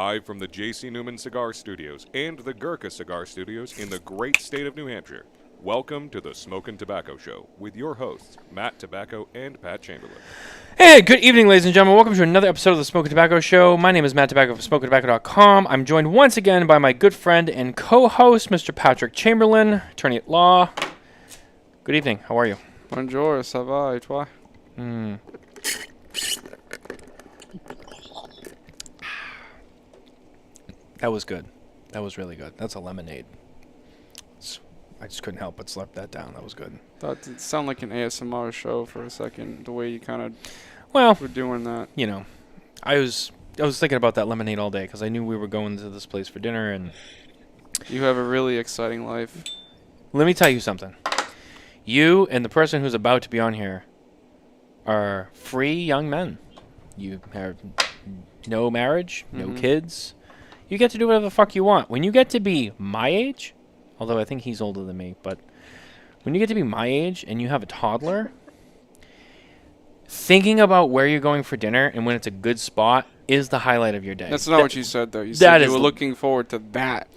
live from the J.C. Newman Cigar Studios and the Gurkha Cigar Studios in the great state of New Hampshire. Welcome to the Smokin Tabacco Show with your hosts, Matt Tobacco and Pat Chamberlain. Hey, good evening, ladies and gentlemen. Welcome to another episode of the Smokin Tabacco Show. My name is Matt Tobacco from SmokinTobacco.com. I'm joined once again by my good friend and co-host, Mr. Patrick Chamberlain, attorney at law. Good evening. How are you? Bonjour, ça va, et toi? That was good. That was really good. That's a lemonade. I just couldn't help but slurp that down. That was good. That did sound like an ASMR show for a second, the way you kind of were doing that. You know, I was thinking about that lemonade all day because I knew we were going to this place for dinner, and You have a really exciting life. let me tell you something. You and the person who's about to be on here are free young men. You have no marriage, no kids. You get to do whatever the fuck you want. When you get to be my age, although I think he's older than me, but when you get to be my age and you have a toddler, thinking about where you're going for dinner and when it's a good spot is the highlight of your day. That's not what you said, though. You said you were looking forward to that.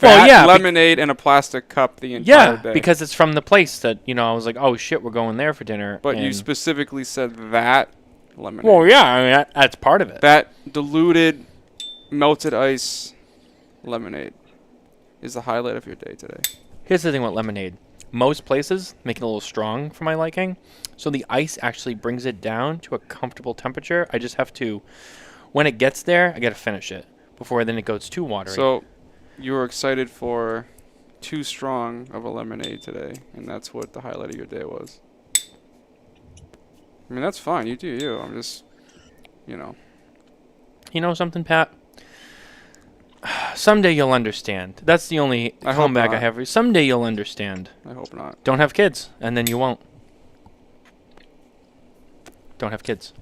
Well, yeah, lemonade in a plastic cup the entire day. Yeah, because it's from the place that, I was like, oh shit, we're going there for dinner. But you specifically said that lemonade. Well, yeah, I mean, that's part of it. That diluted, melted ice lemonade is the highlight of your day today. Here's the thing with lemonade. Most places make it a little strong for my liking, so the ice actually brings it down to a comfortable temperature. I just have to, when it gets there, I got to finish it before then it goes too watery. So you were excited for too strong of a lemonade today, and that's what the highlight of your day was. I mean, that's fine. You do you. I'm just, You know something, Pat? Someday you'll understand. That's the only comeback I have for you. Someday you'll understand. I hope not. Don't have kids, and then you won't. Don't have kids.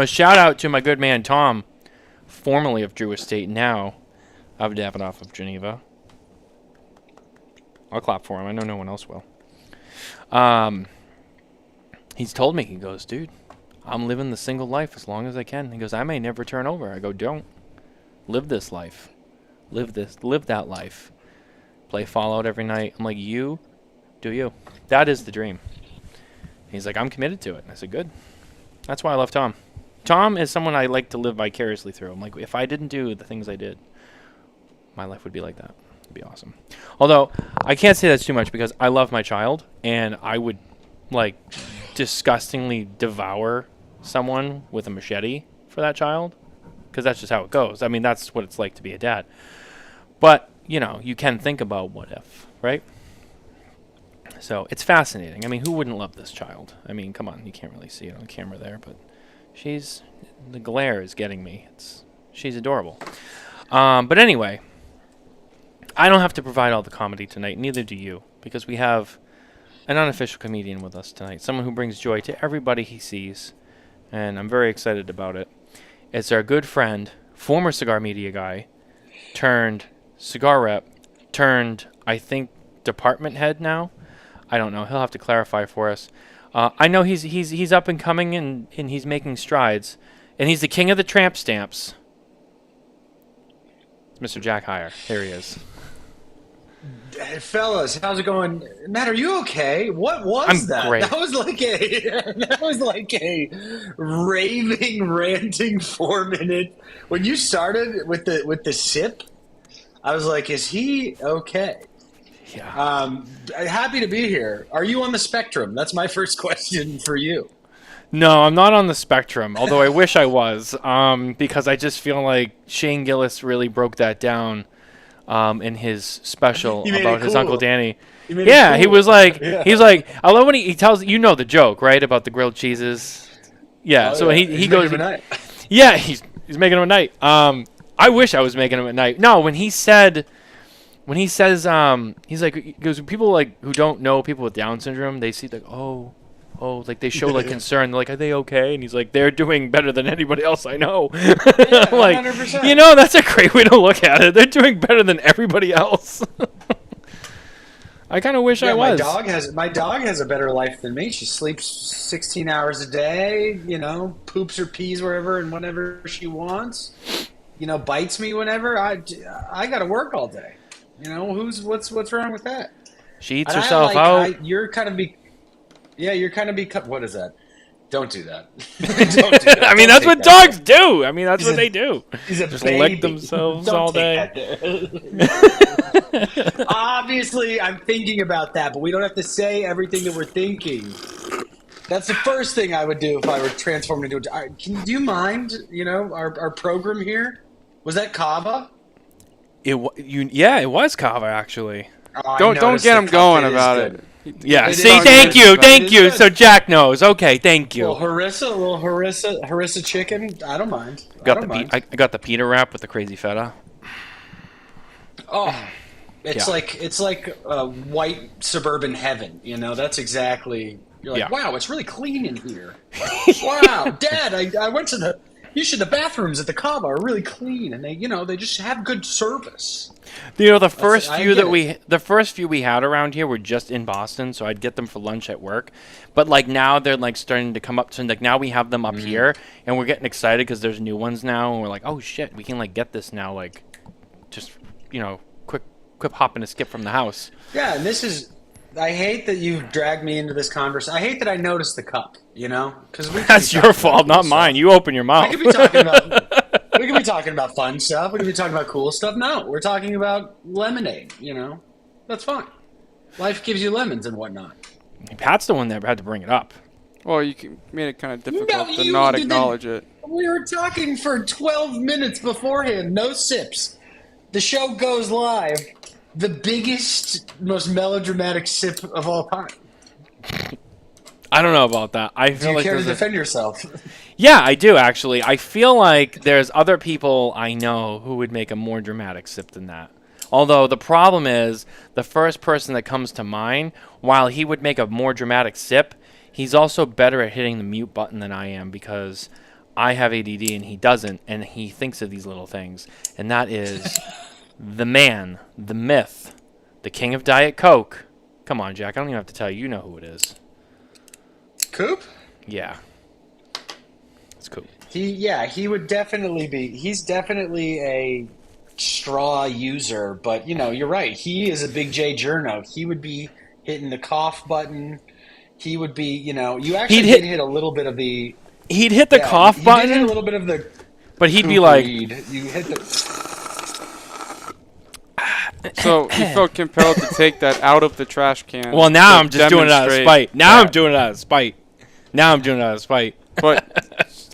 Shout out to my good man Tom, formerly of Drew Estate, now of Davidoff of Geneva. I'll clap for him. I know no one else will. He's told me, he goes, dude, I'm living the single life as long as I can. He goes, I may never turn over. I go, don't. Live this life. Live that life. Play Fallout every night. I'm like, you do you. That is the dream. He's like, I'm committed to it. And I said, good. That's why I love Tom. Tom is someone I like to live vicariously through. I'm like, if I didn't do the things I did, my life would be like that. It'd be awesome. Although, I can't say that's too much because I love my child, and I would, disgustingly devour someone with a machete for that child. Because that's just how it goes. I mean, that's what it's like to be a dad. But, you can think about what if, right? So, it's fascinating. I mean, who wouldn't love this child? I mean, come on. You can't really see it on camera there, but the glare is getting me. She's adorable. But anyway, I don't have to provide all the comedy tonight. Neither do you. Because we have an unofficial comedian with us tonight. Someone who brings joy to everybody he sees. And I'm very excited about it. It's our good friend, former cigar media guy, turned cigar rep, turned, I think, department head now. I don't know. He'll have to clarify for us. I know he's up and coming and he's making strides. And he's the king of the tramp stamps. Mr. Jack Heyer. Here he is. Hey, fellas, how's it going? Matt, are you okay? What was that? Great. That was like a raving, ranting 4-minute. When you started with the sip, I was like, is he okay? Yeah. Happy to be here. Are you on the spectrum? That's my first question for you. No, I'm not on the spectrum, although I wish I was, because I just feel like Shane Gillis really broke that down in his special about his Uncle Danny. Yeah, he was like, he's like, I love when he tells, the joke, right, about the grilled cheeses. Yeah, so he goes, yeah, he's making them at night. I wish I was making them at night. No, when he says, he's like, because people like who don't know people with Down syndrome, they see like, oh, like they show like concern. They're like, are they okay? And he's like, they're doing better than anybody else I know. Yeah, like, 100%. That's a great way to look at it. They're doing better than everybody else. I kind of wish I was. My dog has a better life than me. She sleeps 16 hours a day. Poops or pees wherever and whenever she wants. bites me whenever, I got to work all day. What's wrong with that? She eats And herself out. You're kind of what is that? Don't do that. Don't do that. I mean, Don't that's take what that dogs do. I mean, that's what they do. He's a Just baby. lick themselves Don't all take day. that there. Obviously, I'm thinking about that, but we don't have to say everything that we're thinking. That's the first thing I would do if I were transformed into a... Do you mind, our program here? Was that Kava? It was Kava, actually. Oh, Don't get him going about it. Yeah, It see, is thank good. you. So Jack knows. Okay, thank you. Little harissa chicken. I don't mind. I got the pita wrap with the crazy feta. Oh, it's Yeah. like white suburban heaven. That's exactly. You're like, Yeah. wow, it's really clean in here. Wow, Dad, I went to the bathrooms at the Cava are really clean, and they just have good service. The first I few get we had around here were just in Boston, so I'd get them for lunch at work. But now they're starting to come up to now we have them up here, and we're getting excited because there's new ones now, and we're like, oh shit, we can get this now, just quick hop and a skip from the house. Yeah, and this is. I hate that you've dragged me into this conversation. I hate that I noticed the cup. Because That's your fault, not mine. You open your mouth. We could be talking about. We could be talking about fun stuff. We could be talking about cool stuff. No, we're talking about lemonade. That's fine. Life gives you lemons and whatnot. Pat's the one that had to bring it up. Well, you made it kind of difficult to you not did- acknowledge it. We were talking for 12 minutes beforehand. No sips. The show goes live. The biggest, most melodramatic sip of all time. I don't know about that. I Do feel you like care to there's a- defend yourself? Yeah, I do actually. I feel like there's other people I know who would make a more dramatic sip than that. Although the problem is, the first person that comes to mind, while he would make a more dramatic sip, he's also better at hitting the mute button than I am because I have ADD and he doesn't, and he thinks of these little things. And that is the man, the myth, the king of Diet Coke. Come on, Jack. I don't even have to tell you. You know who it is. Coop? Yeah. It's Coop. He would definitely be. He's definitely a straw user, but you're right. He is a big J journo. He would be hitting the cough button. He would be, you actually did hit a little bit of the. He'd hit the cough He button, did hit a little bit of the. but he'd be Coop like, weed. You hit the. So he felt compelled to take that out of the trash can. well, now to I'm just doing it out of demonstrate spite. Now I'm that. doing it out of spite. Now I'm doing it out of spite. But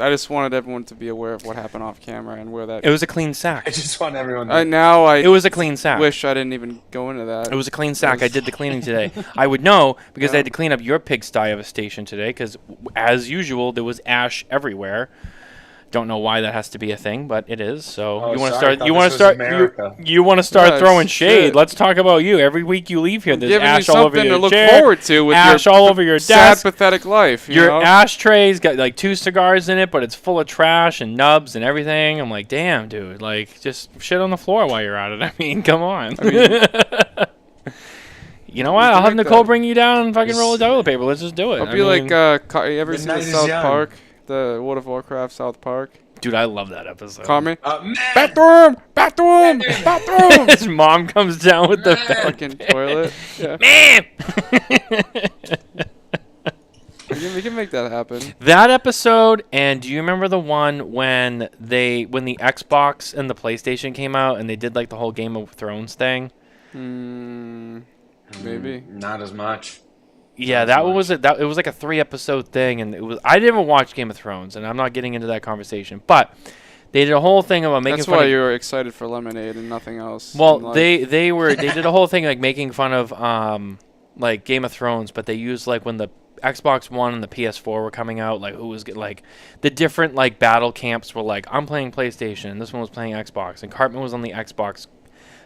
I just wanted everyone to be aware of what happened off camera and where that. It was a clean sack. I just want everyone. It was a clean sack. wish I didn't even go into that. It was a clean sack. I did the cleaning today. I would know because I had to clean up your pigsty of a station today because, as usual, there was ash everywhere. Don't know why that has to be a thing, but it is. So Oh, you want to sorry, I start? thought You this want was to start? America. You want to start Yeah, throwing shade? shit. Let's talk about you. Every week you leave here, there's giving you ash all over something your to look chair, forward to with ash your all over your sad, desk. pathetic life. You Your know? ashtray's got 2 cigars in it, but it's full of trash and nubs and everything. I'm like, damn, dude. Just shit on the floor while you're at it. I mean, come on. I mean, you know what? can I'll have make Nicole that. bring you down and fucking roll the toilet paper. Let's just do it. I'll I be mean, like, you ever The seen the night is South young. Park, the World of Warcraft South Park? dude, I love that episode. Carmen? Man, Bathroom! Bathroom! His mom comes down with the Fucking toilet. Yeah. man. We can make that happen. That episode, and do you remember the one when the Xbox and the PlayStation came out and they did the whole Game of Thrones thing? Maybe. not as much. Yeah, that was it. It was like a 3-episode thing, and it was. I didn't watch Game of Thrones, and I'm not getting into that conversation. But they did a whole thing about making That's fun why of. you were excited for Lemonade and nothing else. in Well, life. they did a whole thing making fun of Game of Thrones, but they used when the Xbox One and the PS4 were coming out, who was the different battle camps were I'm playing PlayStation, and this one was playing Xbox, and Cartman was on the Xbox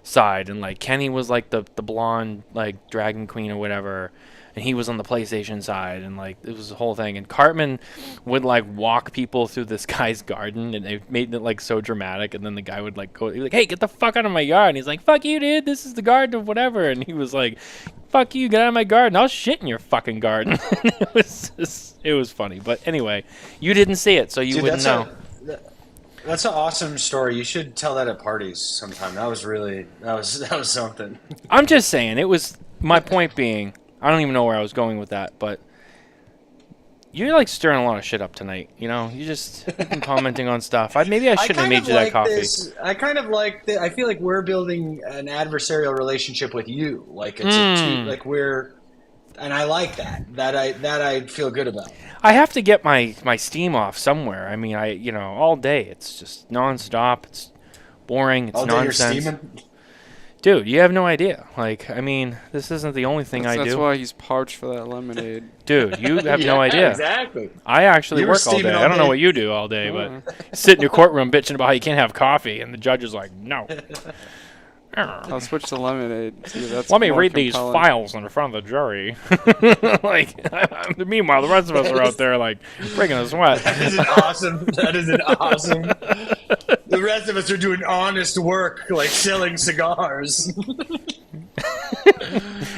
side, and Kenny was the blonde dragon queen or whatever, and he was on the PlayStation side, and it was the whole thing. And Cartman would walk people through this guy's garden, and they made it so dramatic. And then the guy would go, he'd be "Hey, get the fuck out of my yard!" And he's like, "Fuck you, dude! This is the garden of whatever." And he was like, "Fuck you! Get out of my garden! I'll shit in your fucking garden." It was funny. But anyway, you didn't see it, so you Dude, wouldn't know. That's an awesome story. You should tell that at parties sometime. That was something. I'm just saying, it was, my point being, I don't even know where I was going with that, but you're like stirring a lot of shit up tonight. You know, you've been commenting on stuff. Maybe I shouldn't have made you that coffee. I kind of like I feel like we're building an adversarial relationship with you. Like it's and I like that. That I feel good about. I have to get my steam off somewhere. I mean, all day it's just nonstop. It's boring. It's nonsense. You're steaming? Dude, you have no idea. Like, I mean, this isn't the only thing I do. That's why he's parched for that lemonade. Dude, you have no idea. Exactly. I actually work all day. I don't know what you do all day, but sit in your courtroom bitching about how you can't have coffee, and the judge is like, no. I'll switch to lemonade. Let me read these files in front of the jury. Meanwhile, the rest of us are out there like breaking a sweat. That is an awesome. The rest of us are doing honest work, like selling cigars.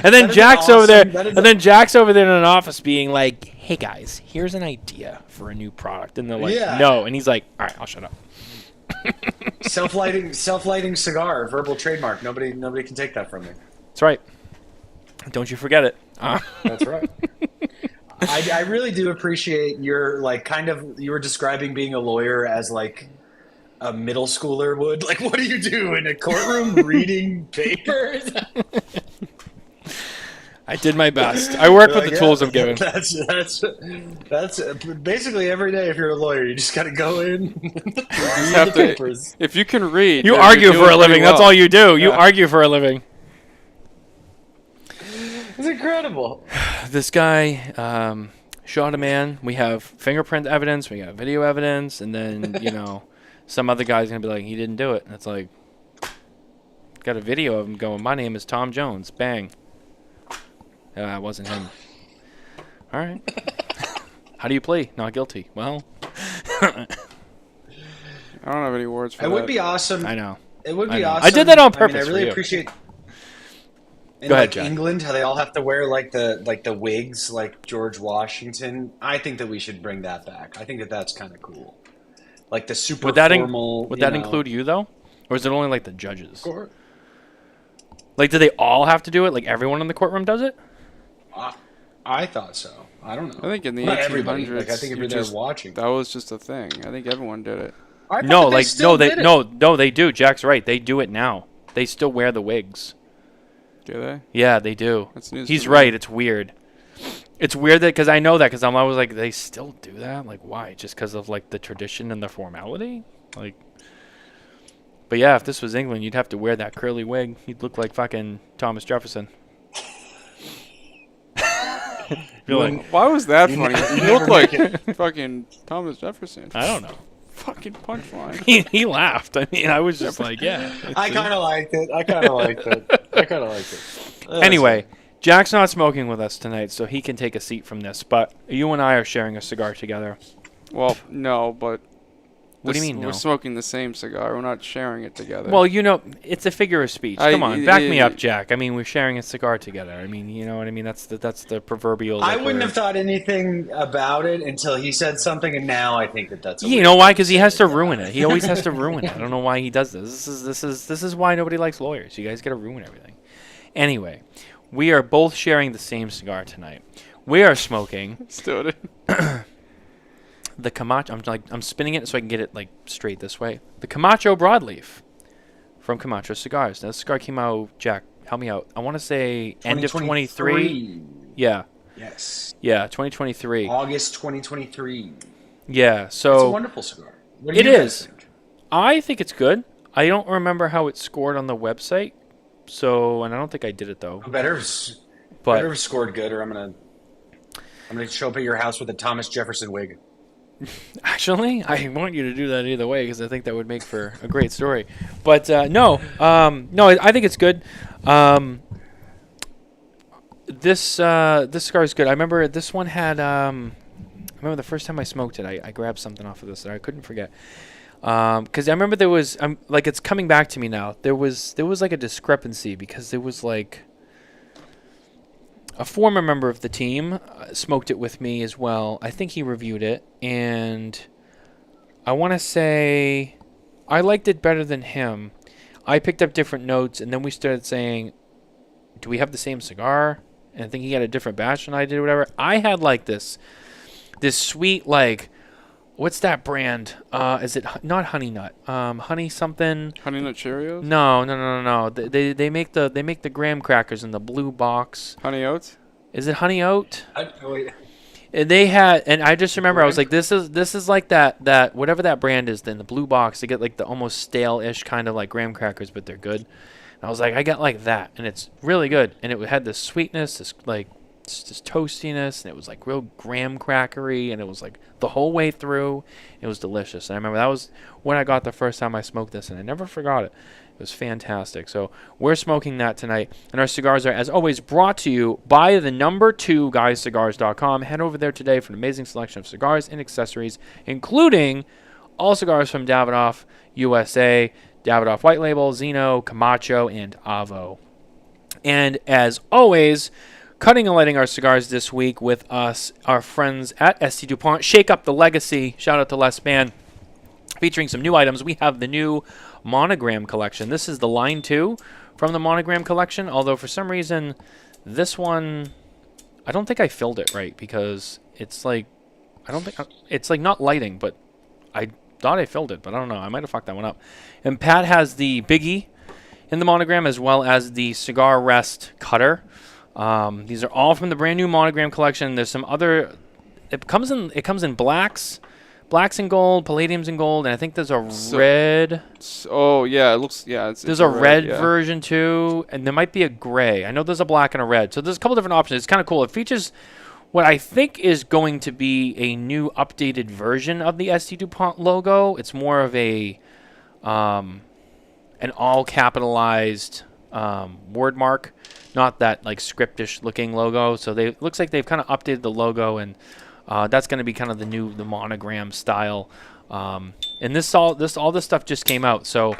And then Jack's over there. And then Jack's over there in an office being like, "Hey guys, here's an idea for a new product," and they're like, "No," and he's like, "All right, I'll shut up." Self-lighting cigar, verbal trademark. Nobody can take that from me. That's right. Don't you forget it. That's right. I really do appreciate your you were describing being a lawyer as like a middle schooler would. Like, what do you do in a courtroom reading papers? I did my best. I work with the tools I'm given. That's basically every day. If you're a lawyer, you just got to go in. You have to, papers. If you can read, you argue for a living. Well. That's all you do. You argue for a living. It's incredible. This guy shot a man. We have fingerprint evidence. We got video evidence, and then some other guy's gonna be like, he didn't do it. And it's like, got a video of him going, "My name is Tom Jones." Bang. It wasn't him. All right. How do you plead? Not guilty. Well. I don't have any words for that. It would be awesome. I know. It would be awesome. I did that on purpose. I really appreciate. In Go ahead, Jack. England, how they all have to wear like the wigs, like George Washington. I think that we should bring that back. I think that that's kind of cool. Like the super formal. Would that include you though, or is it only like the judges? Like, do they all have to do it? Like everyone in the courtroom does it? I thought so. I don't know. I think in the 1800s, like, I think if you're there watching, that was just a thing. I think everyone did it. No, they do. Jack's right. They do it now. They still wear the wigs. Do they? Yeah, they do. That's news. He's right. It's weird. It's weird that because I know that because I'm always like, they still do that. Like, why? Just because of like the tradition and the formality? Like, but yeah, if this was England, you'd have to wear that curly wig. You'd look like fucking Thomas Jefferson. Why was that funny? You look like fucking Thomas Jefferson. I don't know. Fucking punchline. He laughed. I mean, I was just like, yeah. I kind of liked it. Anyway, Jack's not smoking with us tonight, so he can take a seat from this. But you and I are sharing a cigar together. Well, no, but... What do you mean, no? We're smoking the same cigar. We're not sharing it together. Well, it's a figure of speech. Come on, back me up, Jack. I mean, we're sharing a cigar together. I mean, you know what I mean? That's the proverbial... I wouldn't have thought anything about it until he said something, and now I think that's... You know why? Because he has to ruin it. He always has to ruin it. I don't know why he does this. This is why nobody likes lawyers. You guys got to ruin everything. Anyway, we are both sharing the same cigar tonight. We are smoking... Still the Camacho, I'm spinning it so I can get it like straight this way. The Camacho Broadleaf from Camacho Cigars. Now, this cigar came out, Jack, help me out. I want to say end of 23. Yeah. Yes. Yeah, 2023. August 2023. Yeah, so... It's a wonderful cigar. What do it you guys think? I think it's good. I don't remember how it scored on the website, and I don't think I did it, though. Better have scored good, or I'm gonna show up at your house with a Thomas Jefferson wig. Actually, I want you to do that either way because I think that would make for a great story. But no, I think it's good. This cigar is good. I remember this one had. I remember the first time I smoked it, I grabbed something off of this that I couldn't forget. Because I remember there was, like, it's coming back to me now. There was like a discrepancy because there was like. A former member of the team smoked it with me as well. I think he reviewed it, and I want to say I liked it better than him. I picked up different notes, and then we started saying, do we have the same cigar? And I think he had a different batch than I did, whatever. I had like this sweet, like, what's that brand? Is it not Honey Nut? Honey something. Honey Nut Cheerios? No. They make the graham crackers in the blue box. Honey Oats? Is it Honey Oat? Wait. And they had, and I just remember I was like, this is like that whatever that brand is in the blue box. They get like the almost stale-ish kind of like graham crackers, but they're good. And I was like, I got like that, and it's really good. And it had this sweetness, this like this toastiness, and it was like real graham crackery, and it was like the whole way through. It was delicious. And I remember that was when I got the first time I smoked this, and I never forgot it. It was fantastic. So we're smoking that tonight. And our cigars are, as always, brought to you by the number 2 guyscigars.com. Head over there today for an amazing selection of cigars and accessories, including all cigars from Davidoff USA, Davidoff White Label, Zeno, Camacho, and Avo. And as always, cutting and lighting our cigars this week with us, our friends at ST Dupont. Shake Up the Legacy. Shout out to Les Mann. Featuring some new items, we have the new Monogram collection. This is the line 2 from the Monogram collection, although for some reason this one, I don't think I filled it right because it's like, it's like not lighting, but I thought I filled it, but I don't know. I might have fucked that one up. And Pat has the Biggie in the Monogram as well as the Cigar Rest Cutter. These are all from the brand new Monogram collection. There's some other, it comes in blacks and gold, palladiums and gold, and I think there's a red. Oh yeah, it looks there's a red version too, and there might be a gray. I know there's a black and a red, so there's a couple different options. It's kind of cool. It features what I think is going to be a new updated version of the ST Dupont logo. It's more of a an all capitalized word mark, not that like scriptish looking logo. So looks like they've kind of updated the logo, and that's going to be kind of the Monogram style. And all this stuff just came out. So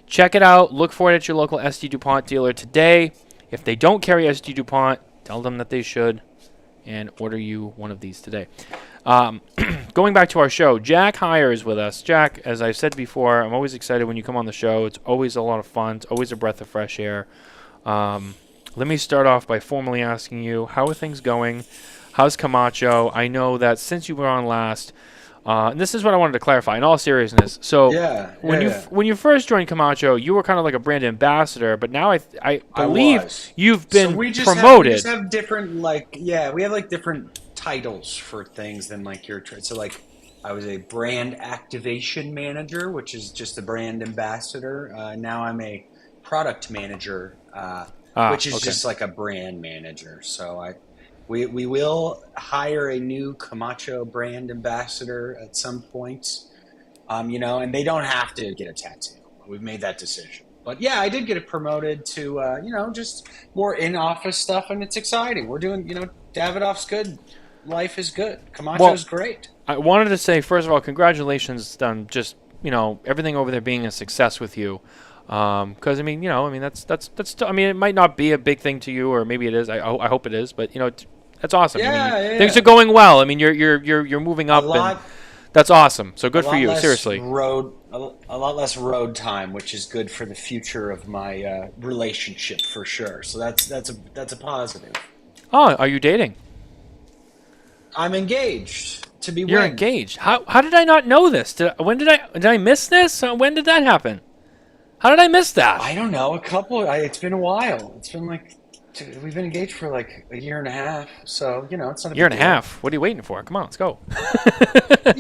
check it out. Look for it at your local ST Dupont dealer today. If they don't carry ST Dupont, tell them that they should and order you one of these today. Going back to our show, Jack Heyer is with us. Jack, as I've said before, I'm always excited when you come on the show. It's always a lot of fun. It's always a breath of fresh air. Let me start off by formally asking you, how are things going? How's Camacho? I know that since you were on last, and this is what I wanted to clarify in all seriousness. So when you first joined Camacho, you were kind of like a brand ambassador, but now I believe you've been promoted. We just have different we have like different titles for things than like your so like I was a brand activation manager, which is just a brand ambassador. Now I'm a product manager, which is just like a brand manager. So we will hire a new Camacho brand ambassador at some point, and they don't have to get a tattoo. We've made that decision. But yeah, I did get it promoted to, just more in-office stuff, and it's exciting. We're doing, Davidoff's good. Life is good. Camacho's great. I wanted to say, first of all, congratulations on just, everything over there being a success with you. Because that's it might not be a big thing to you, or maybe it is. I hope it is, but that's awesome. Things are going well. I mean, you're moving up, and that's awesome. So good for you. Seriously, a lot less road time, which is good for the future of my relationship for sure. So that's a positive. Oh, are you dating? I'm engaged to be. You're engaged. How did I not know this? Did I miss this? When did that happen? How did I miss that? I don't know. It's been a while. It's been we've been engaged for like a year and a half. So, it's not a year and a half. What are you waiting for? Come on, let's go. The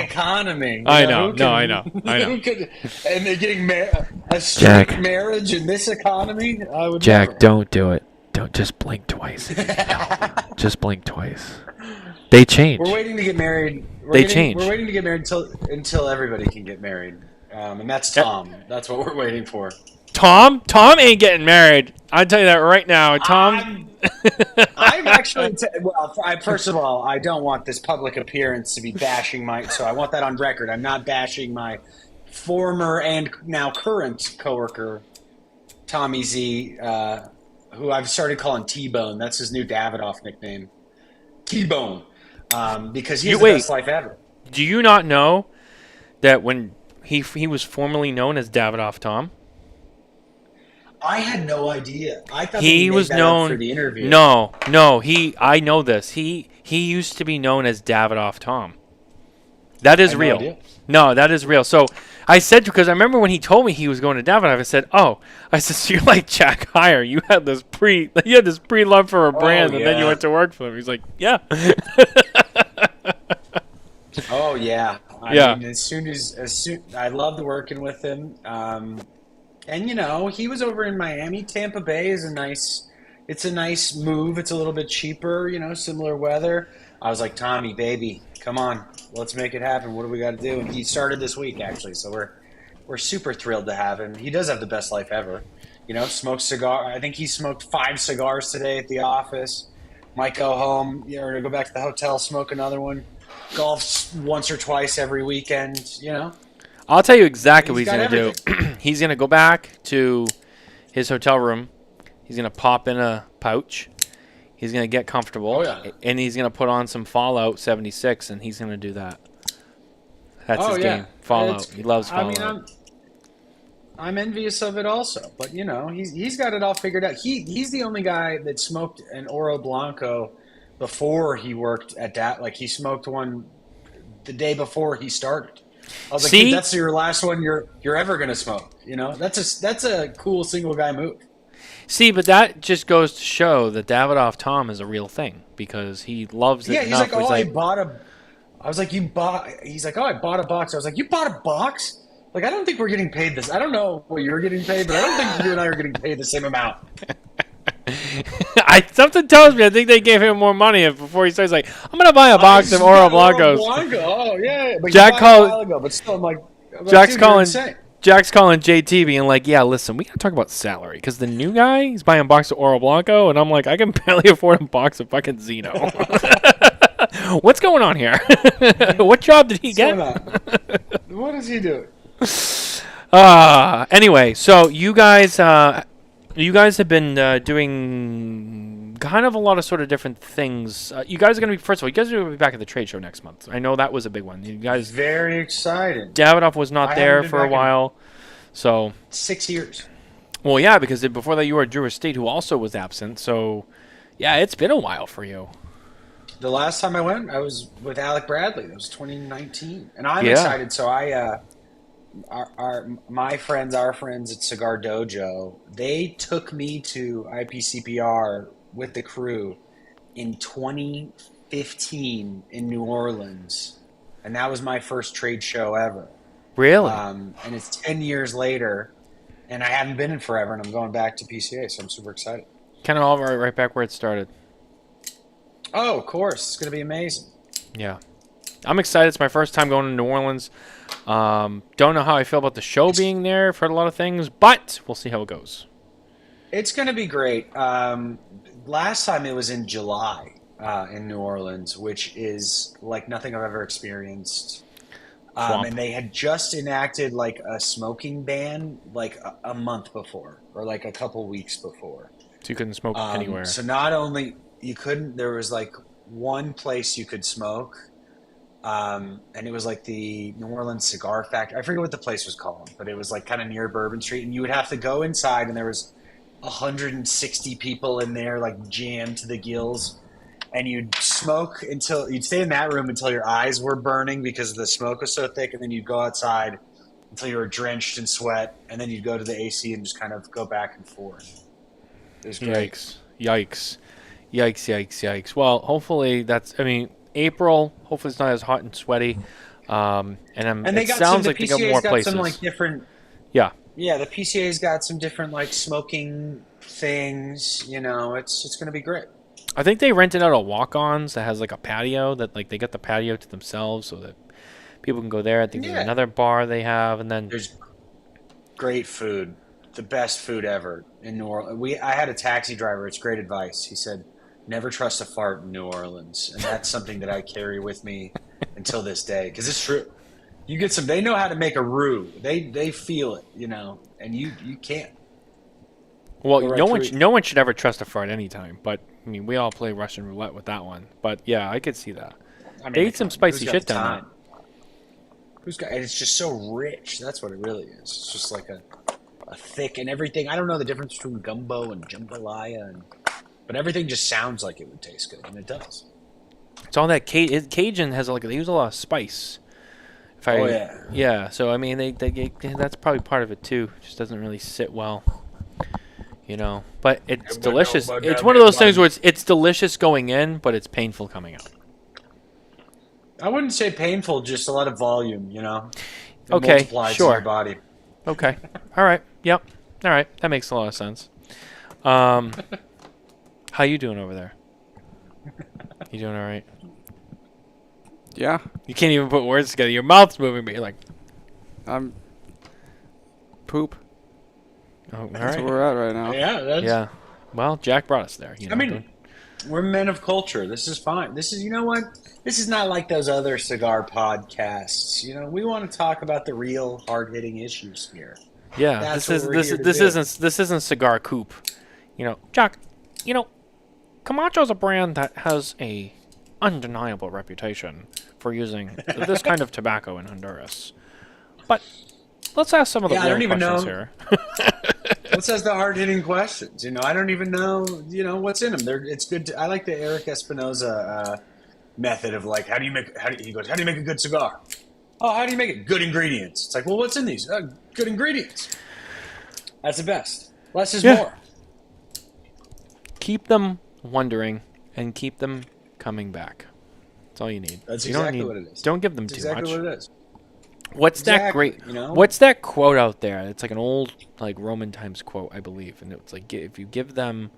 economy. I know. I know. And they're getting a strict marriage in this economy? I would Jack, never. Don't do it. Don't just blink twice. Just blink twice. They change. We're waiting to get married. They change. We're waiting to get married until everybody can get married. And that's Tom. That's what we're waiting for. Tom ain't getting married. I'll tell you that right now. Tom. I'm actually. First of all, I don't want this public appearance to be bashing so I want that on record. I'm not bashing my former and now current coworker, Tommy Z, who I've started calling T-Bone. That's his new Davidoff nickname, T-Bone, because he's the best life ever. Do you not know that when He was formerly known as Davidoff Tom. I had no idea. I thought He made was that up known. for the interview. No. I know this. He used to be known as Davidoff Tom. That is I had no real. idea. No, that is real. So I said, because I remember when he told me he was going to Davidoff, I said, "Oh," I said, "So you're like Jack Heyer. You had this pre love for a brand, and then you yeah. went to work for him." He's like, "Yeah." Oh yeah. Yeah. I mean, as soon I loved working with him. And he was over in Miami. Tampa Bay is it's a nice move. It's a little bit cheaper, similar weather. I was like, Tommy, baby, come on, let's make it happen. What do we got to do? And he started this week actually, so we're super thrilled to have him. He does have the best life ever. Smokes cigar. I think he smoked 5 cigars today at the office. Might go home, or go back to the hotel, smoke another one. Golfs once or twice every weekend. I'll tell you exactly what He's he's got going to do. He's going to go back to his hotel room. He's going to pop in a pouch. He's going to get comfortable. Oh, yeah. And he's going to put on some Fallout 76, and he's going to do that. That's his game. Fallout. He loves Fallout. I mean, I'm envious of it also. But, he's got it all figured out. He's the only guy that smoked an Oro Blanco before he worked at that. Like, he smoked one the day before he started. I was like, dude, that's your last one you're ever gonna smoke. That's a cool single guy move. See, but that just goes to show that Davidoff Tom is a real thing, because he loves it. Yeah, enough. he's like, I bought a. I was like, you bought. He's like, I bought a box. I was like, you bought a box? Like, I don't think we're getting paid this. I don't know what you're getting paid, but I don't think you and I are getting paid the same amount. Something tells me I think they gave him more money before he starts. Like, I'm gonna buy a box of Oro Blancos. Oh yeah, but Jack called a while ago, but still, I'm like, Jack's calling JT, being like, "Yeah, listen, we gotta talk about salary, because the new guy, he's buying a box of Oro Blanco, and I'm like, I can barely afford a box of fucking Zeno. What's going on here? What job did he get? What is he doing? Anyway, so you guys have been doing kind of a lot of sort of different things. You guys are going to be, first of all, you guys are going to be back at the trade show next month. I know that was a big one. You guys, very excited. Davidoff was not there for a while, so 6 years. Well, yeah, because before that you were at Drew Estate, who also was absent. So, yeah, it's been a while for you. The last time I went, I was with Alec Bradley. That was 2019, and I'm excited. So our friends at Cigar Dojo, they took me to IPCPR with the crew in 2015 in New Orleans, and that was my first trade show ever. Really? And it's 10 years later, and I haven't been in forever, and I'm going back to PCA, so I'm super excited. Kind of all right back where it started. Oh, of course. It's going to be amazing. Yeah. I'm excited. It's my first time going to New Orleans. Don't know how I feel about the show being there. I've heard a lot of things, but we'll see how it goes. It's going to be great. Last time it was in July in New Orleans, which is like nothing I've ever experienced. And they had just enacted like a smoking ban like a month before, or like a couple weeks before. So you couldn't smoke anywhere. So not only you couldn't, there was like one place you could smoke. And it was like the New Orleans Cigar Factory. I forget what the place was called, but it was like kind of near Bourbon Street. And you would have to go inside, and there was 160 people in there, like jammed to the gills. And you'd smoke you'd stay in that room until your eyes were burning because the smoke was so thick. And then you'd go outside until you were drenched in sweat. And then you'd go to the AC and just kind of go back and forth. It was great. Yikes. Well, hopefully April, hopefully it's not as hot and sweaty. It sounds like they got more places. Some like different. Yeah. Yeah, the PCA's got some different like smoking things. It's going to be great. I think they rented out a walk-ons that has like a patio that like they got the patio to themselves so that people can go there. I think there's another bar they have, and then there's great food, the best food ever in New Orleans. I had a taxi driver. It's great advice. He said, never trust a fart in New Orleans. And that's something that I carry with me until this day. Because it's true. You get they know how to make a roux. They feel it, and you can't. Well, no one should ever trust a fart anytime. But, I mean, we all play Russian roulette with that one. But, yeah, I could see that. They ate some spicy shit down And it's just so rich. That's what it really is. It's just like a thick and everything. I don't know the difference between gumbo and jambalaya, but everything just sounds like it would taste good, and it does. It's all that Cajun has they use a lot of spice. Yeah. So I mean, they that's probably part of it too. It just doesn't really sit well, But it's delicious. It's one of those things where it's delicious going in, but it's painful coming out. I wouldn't say painful, just a lot of volume, It Okay, multiplies sure. in your body. Okay. All right. Yep. All right. That makes a lot of sense. How you doing over there? You doing all right? Yeah. You can't even put words together. Your mouth's moving, but you're like, I'm poop. oh, all That's right. where we're at right now. Yeah, Yeah. Well, Jack brought us there. I mean, we're men of culture. This is fine. This is, you know what? This is not like those other cigar podcasts. We want to talk about the real hard-hitting issues here. yeah. That's This what we're here to do. isn't Cigar Coop. Jack. Camacho's a brand that has a undeniable reputation for using this kind of tobacco in Honduras. But let's ask some of the Yeah, I don't real even questions know. here. Let's ask the hard-hitting questions. I don't even know, what's in them. It's good. I like the Eric Espinoza method of how do you make a good cigar? Oh, how do you make it? Good ingredients. It's like, well, what's in these? Good ingredients. That's the best. Less is more. Keep them wondering and keep them coming back. That's all you need. That's You don't exactly need- what it is. Don't give them That's too exactly much. what it is. What's that Exactly, great? What's that quote out there? It's like an old Roman times quote, I believe, and it's like if you give them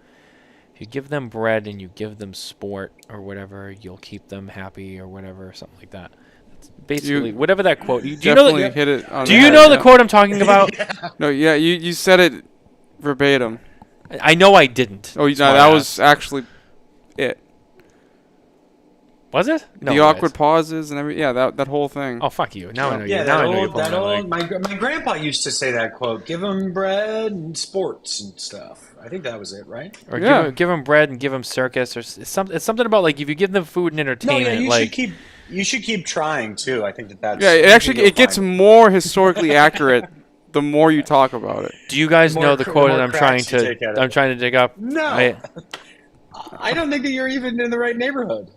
bread and you give them sport or whatever, you'll keep them happy or whatever, something like that. It's basically whatever that quote. Do you know Definitely hit it on Do the you head, know the yeah. quote I'm talking about? No, yeah, you said it verbatim. I know I didn't. Oh, no, That's why that I was asked. actually it. Was it? No, The it awkward was. pauses and that whole thing. Oh, fuck you. Now I know you. Yeah, Now I that know you're old, pulling that my old. leg. My grandpa used to say that quote: "Give them bread and sports and stuff." I think that was it, right? Or Yeah. give them bread and give them circus, or it's something about if you give them food and No, entertainment, yeah, you should keep trying too. I think that's. Yeah, it gets more historically accurate the more you talk about it. Do you guys The know more the cr- quote the that more I'm trying cracks you take out of I'm it. trying to dig up? No, I don't think that you're even in the right neighborhood.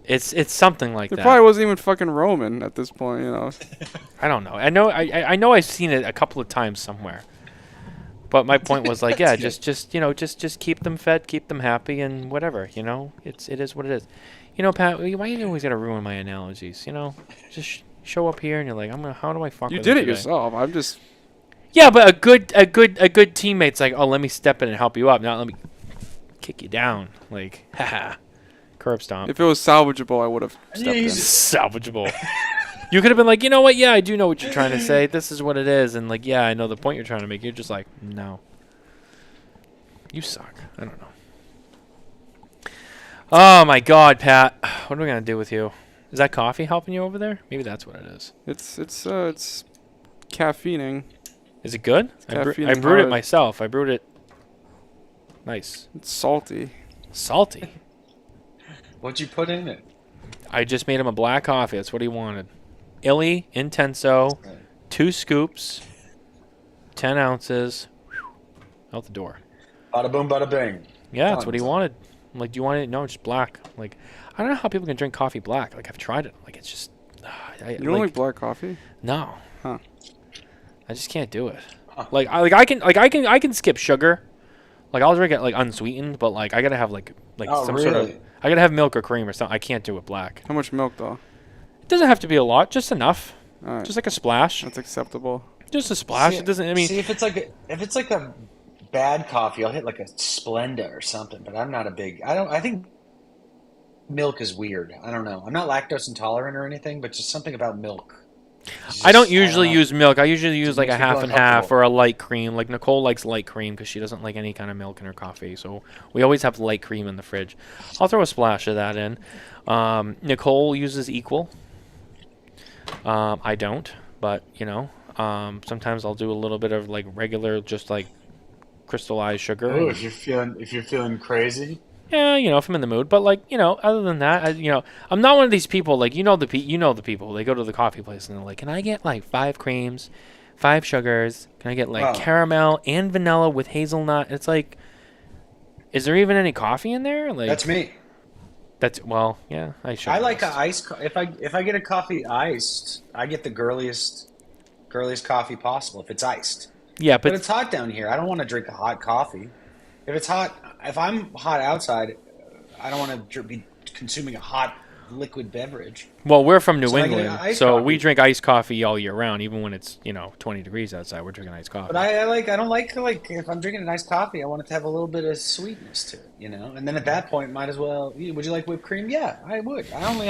It's something like It that. probably wasn't even fucking Roman at this point, I don't know. I know I've seen it a couple of times somewhere. But my point was just keep them fed, keep them happy, and whatever. It is what it is. Pat, why you always gotta ruin my analogies? Just show up here and you're like, how do I fuck? You with did it today? yourself. I'm just. Yeah, but a good teammate's like, oh, let me step in and help you up. Now let me kick you down. Like, haha, curb stomp. If it was salvageable, I would have stepped in. Salvageable. You could have been like, you know what? Yeah, I do know what you're trying to say. This is what it is, and yeah, I know the point you're trying to make. You're just like, no, you suck. I don't know. Oh my God, Pat, what are we gonna do with you? Is that coffee helping you over there? Maybe that's what it is. It's caffeining. Is it good? I caffeine brewed it hard. myself. I brewed it. Nice. It's salty. Salty. What'd you put in it? I just made him a black coffee. That's what he wanted. Illy Intenso, 2 scoops, 10 ounces, out the door. Bada boom, bada bing. Yeah, that's what he wanted. I'm like, do you want it? No, just black. Like, I don't know how people can drink coffee black. Like, I've tried it. Like, it's just. You don't like black coffee? No. Huh. I just can't do it. I can skip sugar. Like, I'll drink it unsweetened, but I gotta have some sort of. I gotta have milk or cream or something. I can't do it black. How much milk though? It doesn't have to be a lot, just enough. All right. Just like a splash. That's acceptable. Just a splash. It doesn't. I mean, see if it's like a bad coffee, I'll hit like a Splenda or something. But I'm not a big. I think milk is weird. I don't know. I'm not lactose intolerant or anything, but just something about milk. I don't usually use milk. I usually use like a makes me feel half and half uncomfortable. or a light cream. Like Nicole likes light cream because she doesn't like any kind of milk in her coffee. So we always have light cream in the fridge. I'll throw a splash of that in. Nicole uses Equal. I don't, but sometimes I'll do a little bit of like regular, just like crystallized sugar. Ooh, if you're feeling crazy. yeah, if I'm in the mood. But like, other than that, I'm not one of these people like the people. They go to the coffee place and they're like, "Can I get like 5 creams, 5 sugars? Can I get like caramel and vanilla with hazelnut?" It's like, is there even any coffee in there? Like, That's me. Yeah, I like a iced. If I get a coffee iced, I get the girliest coffee possible if it's iced. Yeah, but it's hot down here. I don't want to drink a hot coffee. If I'm hot outside, I don't want to be consuming a hot liquid beverage. Well, we're from New England, so coffee. We drink iced coffee all year round, even when it's 20 degrees outside. We're drinking iced coffee. But I don't like if I'm drinking an iced coffee, I want it to have a little bit of sweetness to it, And then at that point, might as well. Would you like whipped cream? Yeah, I would. I only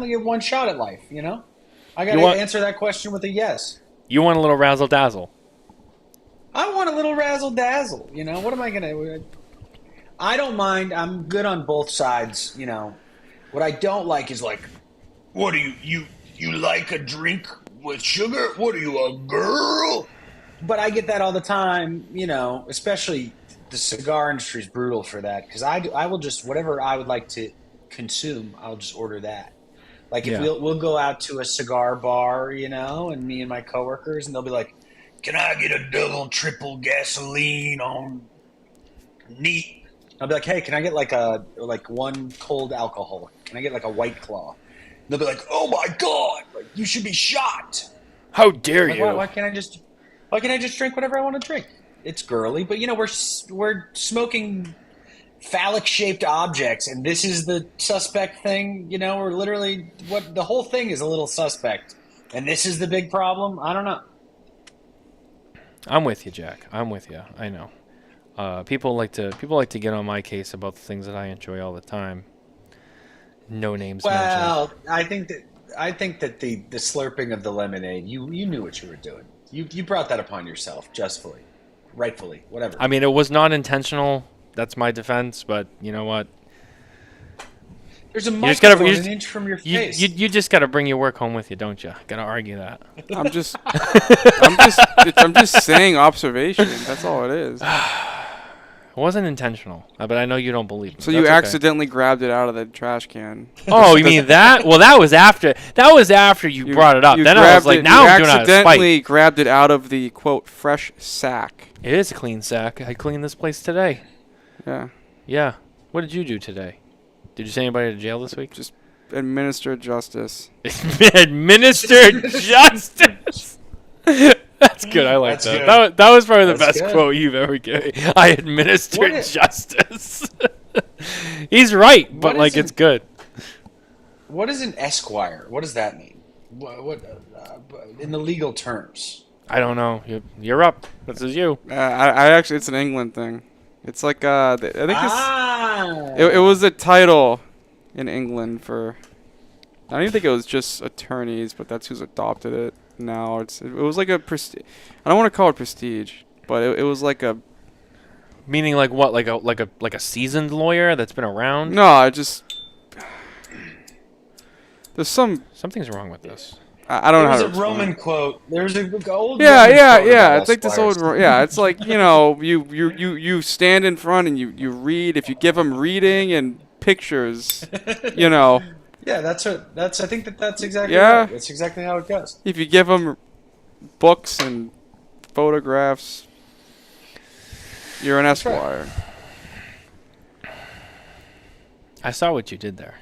get one shot at life, I got to answer that question with a yes. You want a little razzle dazzle? I want a little razzle dazzle. What am I gonna? I don't mind. I'm good on both sides. What I don't like is like, what do you like a drink with sugar? What are you, a girl? But I get that all the time. Especially the cigar industry is brutal for that because I will just whatever I would like to consume, I'll just order that. Like if we'll go out to a cigar bar, and me and my coworkers, and they'll be like, "Can I get a double, triple gasoline on neat?" I'll be like, "Hey, can I get like one cold alcohol? Can I get like a White Claw?" And they'll be like, "Oh my God, you should be shot! How dare you? Why can't I just drink whatever I want to drink? It's girly, but we're smoking phallic-shaped objects, and this is the suspect thing. We're literally the whole thing is a little suspect, and this is the big problem. I don't know." I'm with you, Jack. I'm with you. I know. People like to get on my case about the things that I enjoy all the time. No names mentioned. Well, I think that the slurping of the lemonade, you knew what you were doing. You brought that upon yourself, justfully, rightfully, whatever. I mean, it was not intentional. That's my defense. But you know what? There's a microphone an inch from your face. You just got to bring your work home with you, don't you? Got to argue that. I'm just saying observation. That's all it is. It wasn't intentional, but I know you don't believe me. So you accidentally grabbed it out of the trash can. Oh, you mean that? Well, that was after. That was after you brought it up. Then I was like, now I'm doing it out of spite. You accidentally grabbed it out of the quote fresh sack. It is a clean sack. I cleaned this place today. Yeah. Yeah. What did you do today? Did you send anybody to jail this week? Just administer justice. Administer justice. That's good. I like that. That was probably the best quote you've ever given. I administered justice. He's right, but it's good. What is an esquire? What does that mean? What in the legal terms? I don't know. You're up. This is you. I actually, it's an England thing. It's like I think it was a title in England for. I don't even think it was just attorneys, but that's who's adopted it now. It was like a prestige. I don't want to call it prestige, but it was like a. Meaning like what? Like a seasoned lawyer that's been around? No, I just. There's something's wrong with this. I don't know how to. There's a Roman quote. There's a old. Yeah. It's like this old. Yeah, it's like you stand in front and you read. If you give them reading and pictures, Yeah, I think that's exactly right. That's exactly how it goes. If you give them books and photographs, you're an esquire. Right. I saw what you did there.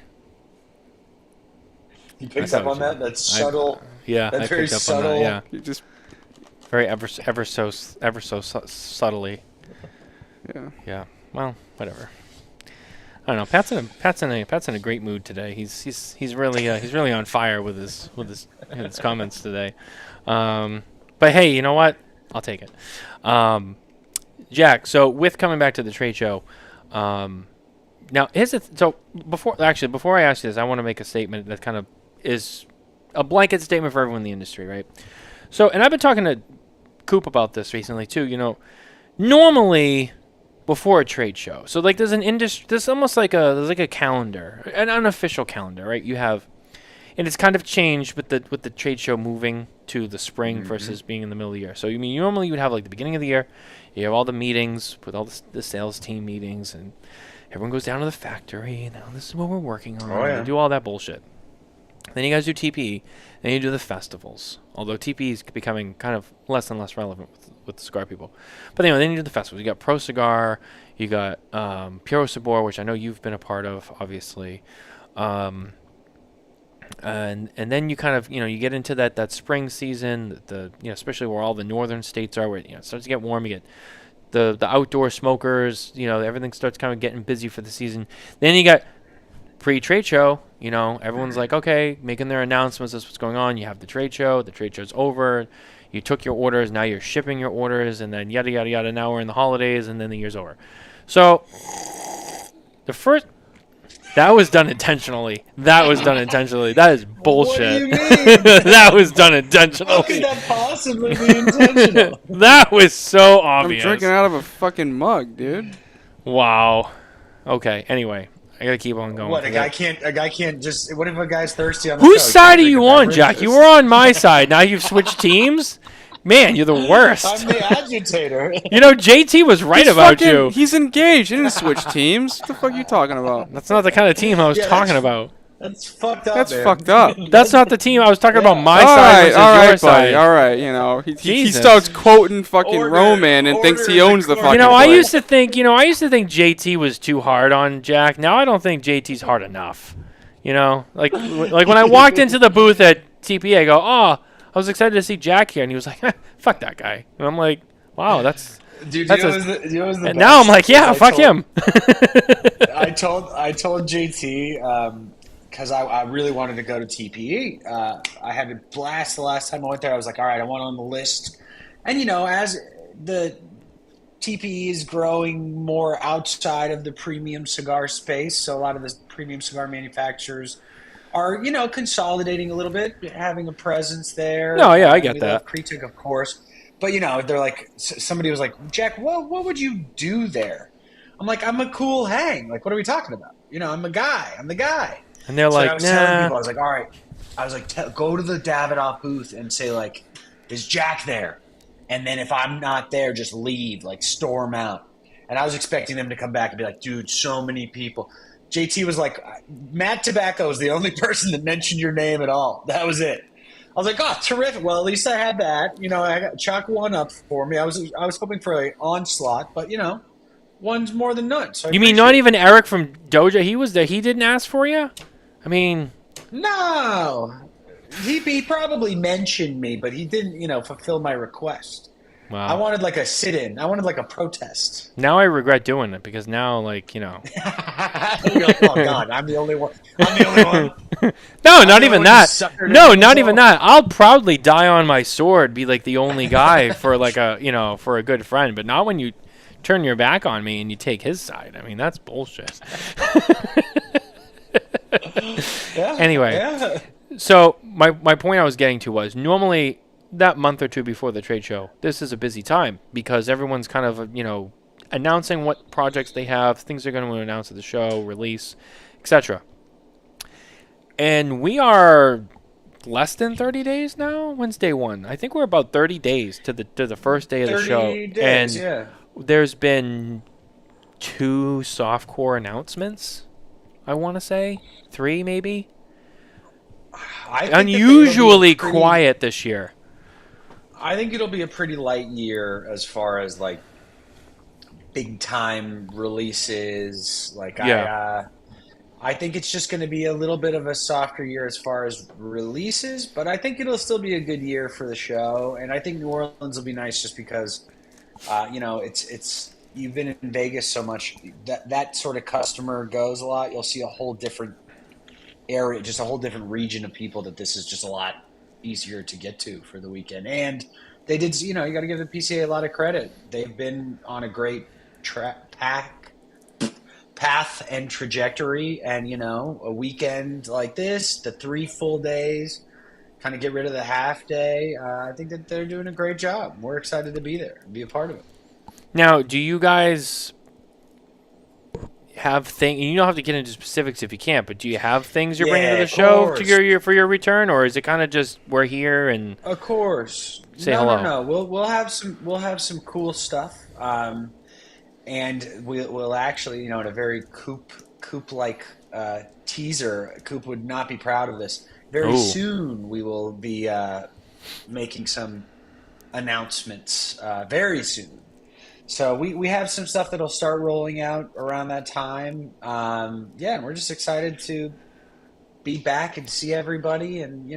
You picked up on that? That's subtle. That's very subtle. On that, yeah. You just very ever so subtly. Yeah. Yeah. Well, whatever. I don't know. Pat's in a great mood today. He's really on fire with his comments today. But hey, you know what? I'll take it. Jack. So with coming back to the trade show, now before I ask you this, I want to make a statement that kind of is a blanket statement for everyone in the industry, right? So, and I've been talking to Coop about this recently too. Normally before a trade show, so like there's almost like a calendar, an unofficial calendar, right? You have, and it's kind of changed with the trade show moving to the spring versus being in the middle of the year. So normally you would have like the beginning of the year, you have all the meetings with all the sales team meetings and Everyone goes down to the factory, and this is what we're working on. Oh, yeah. They do all that bullshit. Then you guys do TPE, then you do the festivals. Although TPE is becoming kind of less and less relevant with the cigar people. But anyway, then you do the festivals. You got Pro Cigar, you got Puro Sabor, which I know you've been a part of, obviously. And then you kind of, you get into that spring season, especially where all the northern states are, where it starts to get warm. You get the outdoor smokers, everything starts kind of getting busy for the season. Then you got pre-trade show, everyone's like, okay, making their announcements. This is what's going on. You have the trade show. The trade show's over. You took your orders. Now you're shipping your orders, and then yada yada yada. Now we're in the holidays, and then the year's over. So that was done intentionally. That is bullshit. What do you mean? That was done intentionally. How could that possibly be intentional? That was so obvious. I'm drinking out of a fucking mug, dude. Wow. Okay. Anyway, I gotta keep on going. What, a guy can't just... What if a guy's thirsty on the Whose show? side are you on, Jack? You were on my side. Now you've switched teams? Man, you're the worst. I'm the agitator. JT was right about you. He's engaged. He didn't switch teams. What the fuck are you talking about? That's not the kind of team I was talking about. That's fucked up, That's man. fucked up. That's not the team I was talking about. My All side right, versus all your right, side. buddy. All right, he Jesus. starts quoting fucking Order- Roman and thinks he order owns the the fucking court. I place. used to think JT was too hard on Jack. Now I don't think JT's hard enough. Like when I walked into the booth at TPA, I go, oh, I was excited to see Jack here, and he was like, fuck that guy. And I'm like, wow, that's. Dude, that's you know what's the and now I'm like, yeah, fuck him. I told JT because I really wanted to go to TPE. I had a blast the last time I went there. I was like, all right, I want on the list. And as the TPE is growing more outside of the premium cigar space, so a lot of the premium cigar manufacturers are consolidating a little bit, having a presence there. No, yeah, I get we that. love Critic, of course. But they're like, somebody was like, Jack, what would you do there? I'm like, I'm a cool hang. Like, what are we talking about? I'm a guy. I'm the guy. And they're So like, I was telling nah. people, I was like, all right. I was like, go to the Davidoff booth and say, like, is Jack there? And then if I'm not there, just leave, like, storm out. And I was expecting them to come back and be like, dude, so many people. JT was like, Matt Tobacco is the only person that mentioned your name at all. That was it. I was like, oh, terrific. Well, at least I had that. I got chalk one up for me. I was hoping for an onslaught, but one's more than none. So You mean not even Eric from Doja? He was there. He didn't ask for you? I mean, no. He probably mentioned me, but he didn't, fulfill my request. wow. I wanted like a sit-in. I wanted like a protest. Now I regret doing it because now, You're like, oh God, I'm the only one. No, not even that. Suckered No, into not this even all. that. I'll proudly die on my sword, be like the only guy for like for a good friend. But not when you turn your back on me and you take his side. I mean, that's bullshit. Yeah, Anyway. yeah. So my point I was getting to was normally that month or two before the trade show, this is a busy time because everyone's kind of, announcing what projects they have, things they're going to announce at the show, release, etc. And we are less than 30 days now. When's day one? I think we're about 30 days to the first day of the 30 show. days, and yeah. there's been 2 softcore announcements, I want to say. 3 maybe. I think that Unusually it'll be pretty- quiet this year. I think it'll be a pretty light year as far as like big time releases. Like I think it's just going to be a little bit of a softer year as far as releases, but I think it'll still be a good year for the show. And I think New Orleans will be nice just because, it's you've been in Vegas so much that sort of customer goes a lot. You'll see a whole different area, just a whole different region of people that this is just a lot easier to get to for the weekend. And they did, you got to give the PCA a lot of credit. They've been on a great path and trajectory, and a weekend like this, the 3 full days, kind of get rid of the half day. I think that they're doing a great job. We're excited to be there and be a part of it. Now, do you guys have things? You don't have to get into specifics if you can't, but do you have things you're bringing to the of show course. to for your return, or is it kind of just we're here and Of course. Say no, hello. No. We'll have some cool stuff. and we'll actually, in a very Coop-like teaser. Coop would not be proud of this. Very soon, we will be making some announcements. Very soon. So we have some stuff that'll start rolling out around that time. And we're just excited to be back and see everybody. And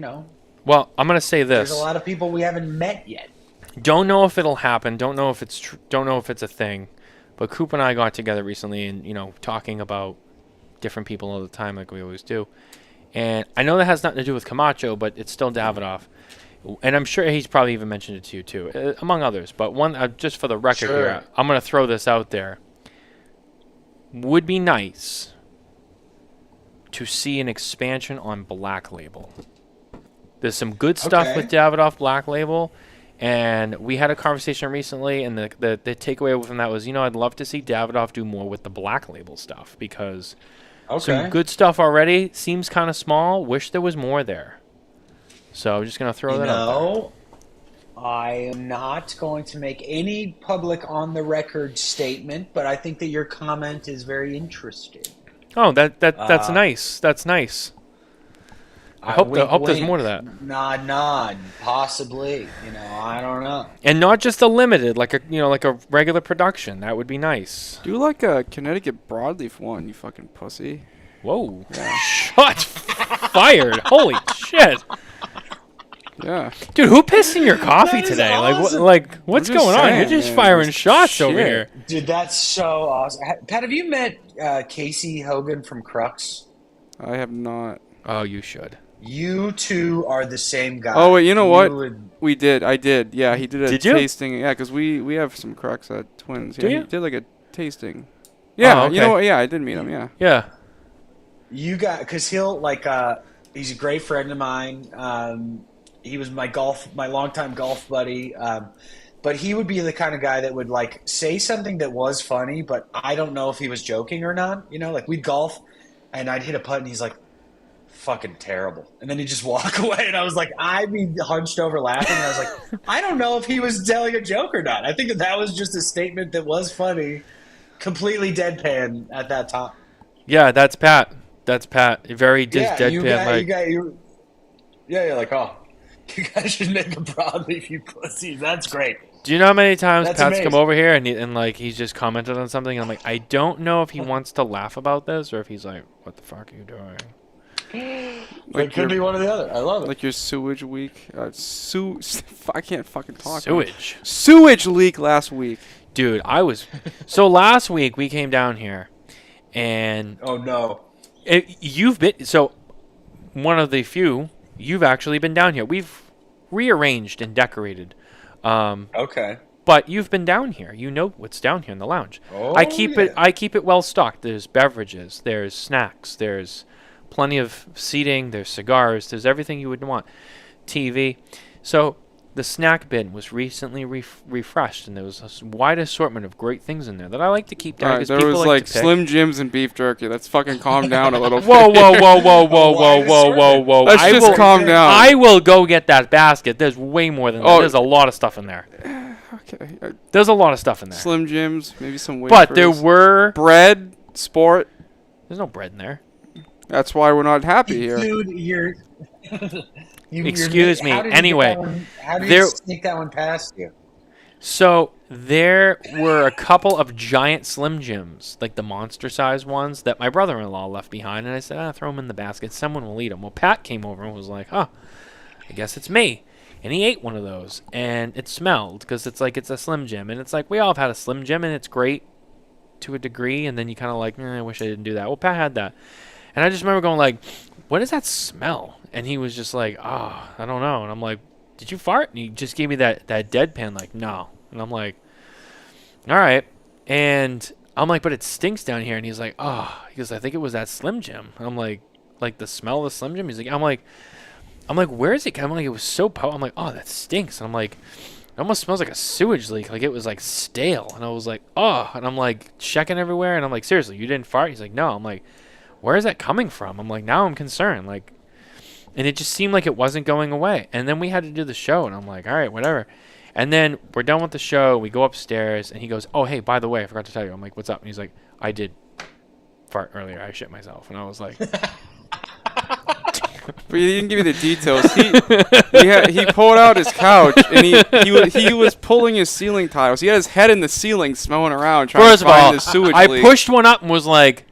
Well, I'm gonna say this. There's a lot of people we haven't met yet. Don't know if it'll happen. Don't know if it's don't know if it's a thing. But Coop and I got together recently, and talking about different people all the time, like we always do. And I know that has nothing to do with Camacho, but it's still Davidoff. And I'm sure he's probably even mentioned it to you too, among others. But one, just for the record here, I'm going to throw this out there. Would be nice to see an expansion on Black Label. There's some good stuff with Davidoff Black Label, and we had a conversation recently, and the takeaway from that was, I'd love to see Davidoff do more with the Black Label stuff, because some good stuff already seems kind of small. Wish there was more there. So I'm just going to throw that out there. I am not going to make any public on-the-record statement, but I think that your comment is very interesting. Oh, that's nice. That's nice. I hope there's more to that. Nod, possibly. I don't know. And not just a limited, like a regular production. That would be nice. Do like a Connecticut broadleaf one, you fucking pussy. Whoa! Yeah. Shots fired! Holy shit! Yeah, dude, who pissed in your coffee today? Awesome. What's going on? You're just firing shots over here, dude. That's so awesome. Pat, have you met Casey Hogan from Crux? I have not. Oh, you should. You two are the same guy. Oh wait, you know what? We did. I did. Yeah, he did a tasting. Yeah, because we have some Crux at Twins. Yeah, he did like a tasting. Yeah, you know what? Yeah, I did meet him. Yeah. Yeah. You got because he's a great friend of mine. He was my longtime golf buddy. But he would be the kind of guy that would say something that was funny, but I don't know if he was joking or not. We'd golf, and I'd hit a putt, and he's like, "Fucking terrible," and then he'd just walk away, and I was like, I'd be hunched over laughing, and I was like, I don't know if he was telling a joke or not. I think that was just a statement that was funny, completely deadpan at that time. Yeah, that's Pat. That's Pat. Very deadpan. You're like, oh, you guys should make a broadleaf, you pussies. That's great. Do you know how many times Pat's come over here and he's just commented on something, and I'm like, I don't know if he wants to laugh about this or if he's like, what the fuck are you doing? It could be one or the other. I love it. Like your sewage week. I can't fucking talk. Sewage leak last week. Dude, so last week we came down here, and oh no, you've been one of the few. You've actually been down here. We've rearranged and decorated. Okay. But you've been down here. You know what's down here in the lounge. Oh, I keep it well stocked. There's beverages. There's snacks. There's plenty of seating. There's cigars. There's everything you would want. TV. So the snack bin was recently refreshed, and there was a wide assortment of great things in there that I like to keep down. Right, there was like Slim Jims and beef jerky. Let's fucking calm down a little bit. Whoa. Let's just calm down. I will go get that basket. There's way more than that. There's a lot of stuff in there. Okay. There's a lot of stuff in there. Slim Jims, maybe some wafers. But there were... bread, sport. There's no bread in there. That's why we're not happy here. Dude, Excuse me. Anyway, how do you sneak that one past you? So there were a couple of giant Slim Jims, like the monster-sized ones, that my brother-in-law left behind, and I said, throw them in the basket. Someone will eat them. Well, Pat came over and was like, I guess it's me. And he ate one of those, and it smelled, because it's a Slim Jim. And it's like, we all have had a Slim Jim, and it's great to a degree, and then you kind of like, I wish I didn't do that. Well, Pat had that. And I just remember going like, what does that smell? And he was just like, I don't know. And I'm like, did you fart? And he just gave me that deadpan, like, no. And I'm like, all right. And I'm like, but it stinks down here. And he's like, he goes, I think it was that Slim Jim. And I'm like the smell of the Slim Jim. He's like, I'm like, where is it? I'm like, it was so potent. I'm like, that stinks. And I'm like, it almost smells like a sewage leak. Like it was like stale. And I was like, and I'm like checking everywhere. And I'm like, seriously, you didn't fart? He's like, no. I'm like, where is that coming from? I'm like, now I'm concerned. And it just seemed like it wasn't going away. And then we had to do the show, and I'm like, all right, whatever. And then we're done with the show. We go upstairs, and he goes, "Oh, hey, by the way, I forgot to tell you." I'm like, "What's up?" And he's like, "I did fart earlier. I shit myself." And I was like, But he didn't give you the details. He pulled out his couch and he was pulling his ceiling tiles. He had his head in the ceiling, smelling around, trying first to of all, find the sewage I leak. pushed one up and was like,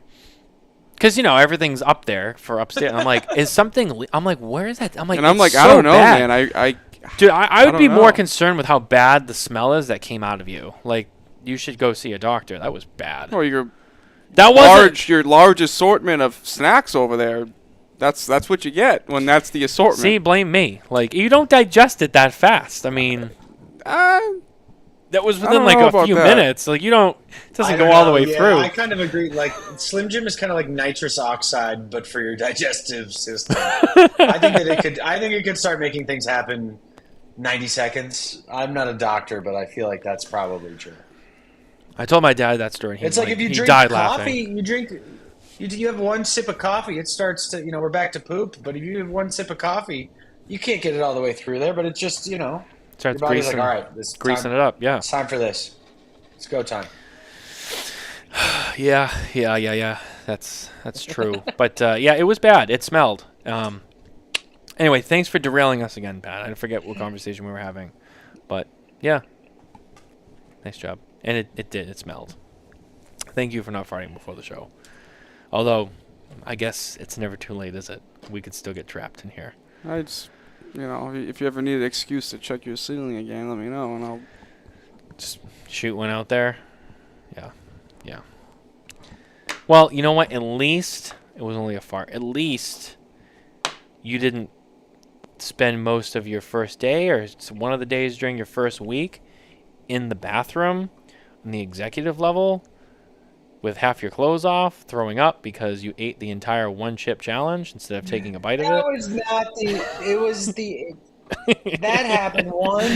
because everything's up there for upstairs. And I'm like, is something? I'm like, where is that? I'm like, And I'm like, it's I so don't know, bad. man. Dude, I would don't be more know. concerned with how bad the smell is that came out of you. Like, you should go see a doctor. That was bad. Oh, your large assortment of snacks over there. That's what you get when that's the assortment. See, blame me. Like, you don't digest it that fast. I mean, that was within like a few minutes. Like, it doesn't go all the way through. I kind of agree. Like, Slim Jim is kind of like nitrous oxide, but for your digestive system. I think it could start making things happen 90 seconds. I'm not a doctor, but I feel like that's probably true. I told my dad that story. It's like if you drink coffee, you have one sip of coffee, it starts to, we're back to poop. But if you have one sip of coffee, you can't get it all the way through there. But it's just, starts your body's greasing, like, all right, this greasing it up. Yeah, it's time for this. It's go time. yeah. That's true. But yeah, it was bad. It smelled. Anyway, thanks for derailing us again, Pat. I forget what conversation we were having, but yeah, nice job. And it did. It smelled. Thank you for not farting before the show. Although, I guess it's never too late, is it? We could still get trapped in here. I just, if you ever need an excuse to check your ceiling again, let me know, and I'll just shoot one out there. Yeah. Well, you know what? At least it was only a fart. At least you didn't spend most of your first day or one of the days during your first week in the bathroom on the executive level with half your clothes off, throwing up because you ate the entire one chip challenge instead of taking a bite of it. That was not it was that happened one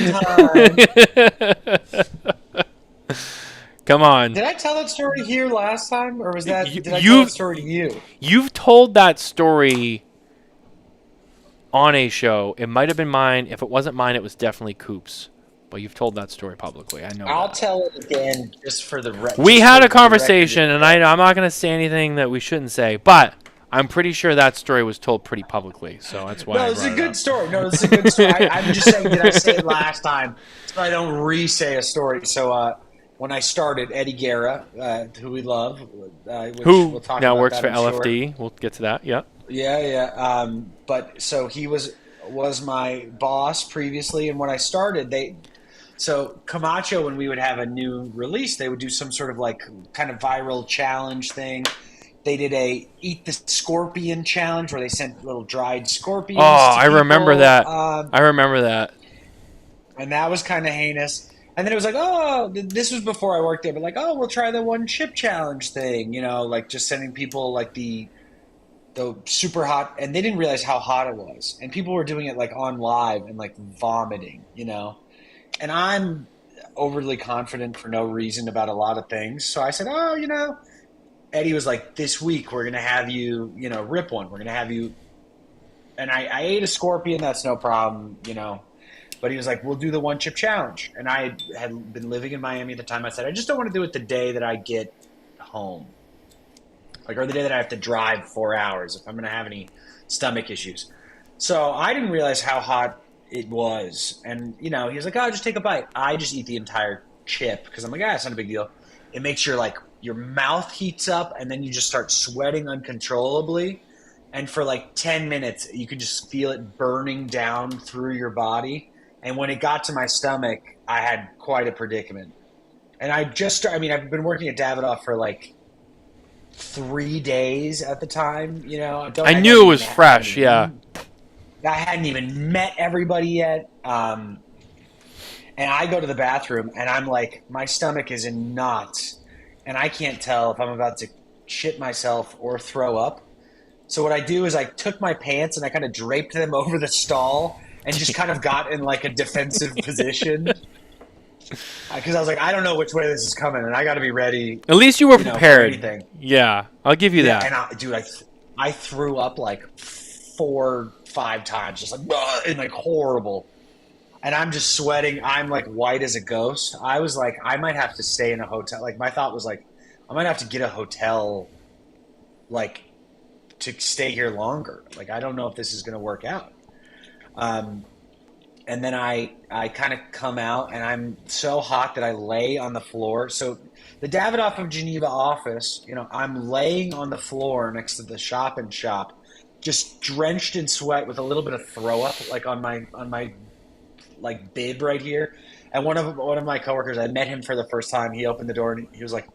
time. Come on. Did I tell that story here last time, or was that, did I tell that story to you? You've told that story on a show. It might have been mine. If it wasn't mine, it was definitely Coop's. But you've told that story publicly. I know. I'll tell it again just for the record. We had a conversation, and I'm not going to say anything that we shouldn't say, but I'm pretty sure that story was told pretty publicly, so that's why. No, it's a good story. It's a good story. I'm just saying, did I say it last time so I don't re-say a story? So when I started, Eddie Guerra, who we love, who we'll talk now about works that, for LFD. Sure. We'll get to that. Yeah. Yeah. But so he was my boss previously, and when I started, So Camacho, when we would have a new release, they would do some sort of like kind of viral challenge thing. They did a Eat the Scorpion challenge where they sent little dried scorpions. Oh, I remember that. I remember that. And that was kind of heinous. And then it was like, oh, this was before I worked there, but like, oh, we'll try the one chip challenge thing, like just sending people like the super hot, and they didn't realize how hot it was. And people were doing it like on live and like vomiting, And I'm overly confident for no reason about a lot of things. So I said, oh, Eddie was like, this week we're going to have you, rip one. We're going to have you. And I ate a scorpion. That's no problem, But he was like, we'll do the one chip challenge. And I had been living in Miami at the time. I said, I just don't want to do it the day that I get home. Or the day that I have to drive 4 hours if I'm going to have any stomach issues. So I didn't realize how hot it was. And, he was like, oh, just take a bite. I just eat the entire chip because I'm like, it's not a big deal. It makes your mouth heats up and then you just start sweating uncontrollably. And for like 10 minutes, you could just feel it burning down through your body. And when it got to my stomach, I had quite a predicament. And I've been working at Davidoff for like 3 days at the time, I knew it was fresh, yeah. I hadn't even met everybody yet. And I go to the bathroom, and I'm like, my stomach is in knots, and I can't tell if I'm about to shit myself or throw up. So what I do is I took my pants, and I kind of draped them over the stall and just kind of got in like a defensive position. Because I was like, I don't know which way this is coming, and I got to be ready. At least you were prepared. For anything. Yeah, I'll give you that. And I threw up like 4-5 times, just like, and like horrible. and I'm just sweating. I'm like white as a ghost. I was like, I might have to stay in a hotel. Like my thought was like, I might have to get a hotel, like to stay here longer. Like I don't know if this is going to work out. And then I kind of come out and I'm so hot that I lay on the floor. So the Davidoff of Geneva office, I'm laying on the floor next to the shop, just drenched in sweat with a little bit of throw up, like on my like bib right here. And one of my coworkers, I met him for the first time. He opened the door and he was like,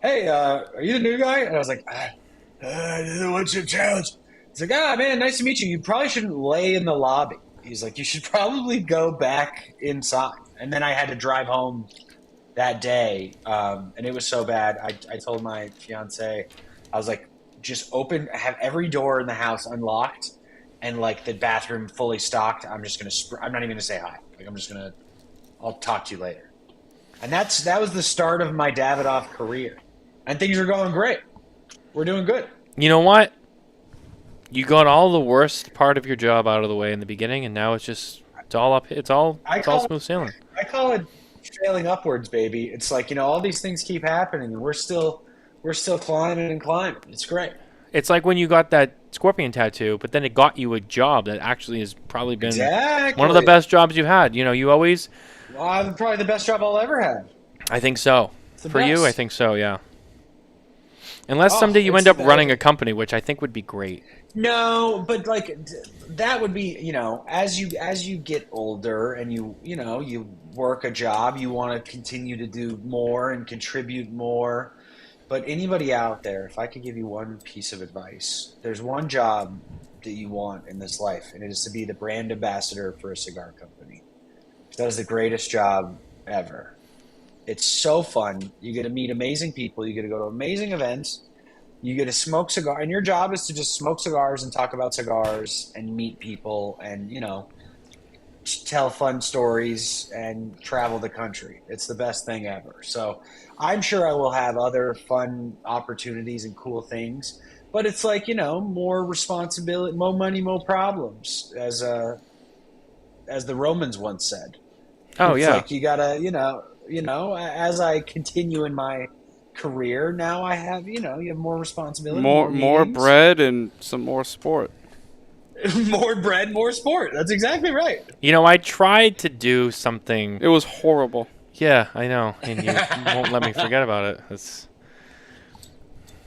"Hey, are you the new guy?" And I was like, "What's your challenge?" He's like, man, nice to meet you. You probably shouldn't lay in the lobby." He's like, "You should probably go back inside." And then I had to drive home that day, and it was so bad. I told my fiance, I was like, just have every door in the house unlocked and like the bathroom fully stocked. I'm just gonna I'm not even gonna say hi. Like I'll talk to you later. And that was the start of my Davidoff career, and things are going great. We're doing good. You know what? You got all the worst part of your job out of the way in the beginning, and now it's all smooth sailing. I call it sailing upwards, baby. It's like, all these things keep happening, and we're still climbing and climbing. It's great. It's like when you got that scorpion tattoo, but then it got you a job that actually has probably been one of the best jobs you had. You always... Well, probably the best job I'll ever have. I think so. For best. you, I think so, yeah. Unless someday you end up running a company, which I think would be great. No, but like that would be, as you get older and you work a job, you want to continue to do more and contribute more. But anybody out there, if I could give you one piece of advice, there's one job that you want in this life, and it is to be the brand ambassador for a cigar company. That is the greatest job ever. It's so fun. You get to meet amazing people. You get to go to amazing events. You get to smoke cigar, and your job is to just smoke cigars and talk about cigars and meet people and, tell fun stories and travel the country. It's the best thing ever. So I'm sure I will have other fun opportunities and cool things, but it's like, more responsibility, more money, more problems, as the Romans once said. Oh, it's yeah. Like you gotta, as I continue in my career, now I have, you have more responsibility. More bread and some more sport. More bread, more sport. That's exactly right. I tried to do something. It was horrible. Yeah, I know. And you won't let me forget about it.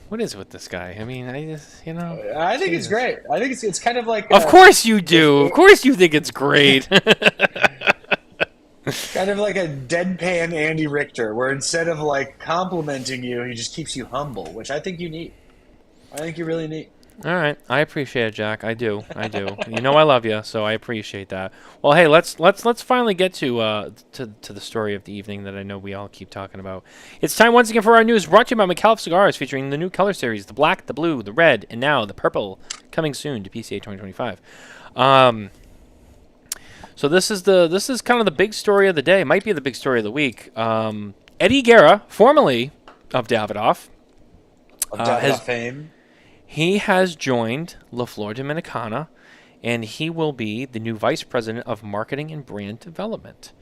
What is with this guy? I mean, I just, I think it's great. I think it's kind of like... Of course you do. Of course you think it's great. Kind of like a deadpan Andy Richter, where instead of like complimenting you, he just keeps you humble, which I think you need. I think you really need. All right, I appreciate it, Jack. I do. I love you, so I appreciate that. Well, hey, let's finally get to the story of the evening that I know we all keep talking about. It's time once again for our news, brought to you by Micallef Cigars, featuring the new color series: the black, the blue, the red, and now the purple, coming soon to PCA 2025. So this is kind of the big story of the day. It might be the big story of the week. Eddie Guerra, formerly of Davidoff, fame. He has joined La Flor Dominicana, and he will be the new vice president of marketing and brand development.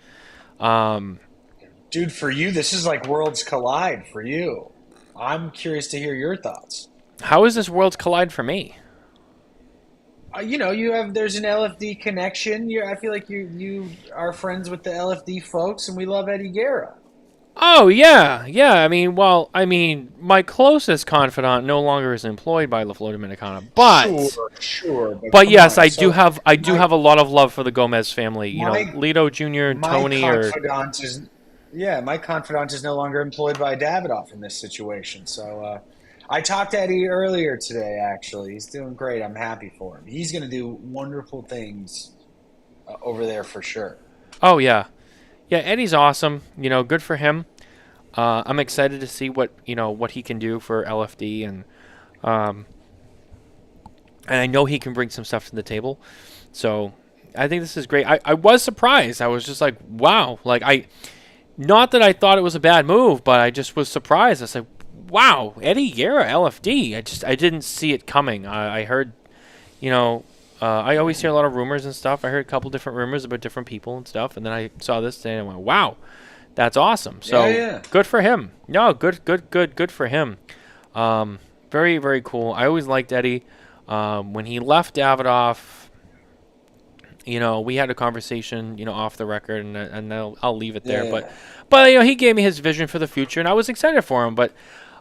Dude, for you, this is like worlds collide for you. I'm curious to hear your thoughts. How is this worlds collide for me? There's an LFD connection. I feel like you are friends with the LFD folks, and we love Eddie Guerra. Oh, yeah. I mean, my closest confidant no longer is employed by La Flor Dominicana, but... Sure. But yes, I do have a lot of love for the Gomez family. Lito Jr., Tony, my confidant is no longer employed by Davidoff in this situation, so... I talked to Eddie earlier today, actually. He's doing great. I'm happy for him. He's going to do wonderful things over there for sure. Oh, yeah. Yeah, Eddie's awesome. Good for him. I'm excited to see what he can do for LFD, and I know he can bring some stuff to the table. So I think this is great. I was surprised. I was just like, wow. Not that I thought it was a bad move, but I just was surprised. I was like, wow, Eddie Guerra, LFD. I didn't see it coming. I heard, I always hear a lot of rumors and stuff. I heard a couple different rumors about different people and stuff, and then I saw this today and I went, wow, that's awesome. So good for him. No, good for him. Very, very cool. I always liked Eddie. When he left Davidoff, we had a conversation, off the record, and I'll leave it there. But he gave me his vision for the future, and I was excited for him. But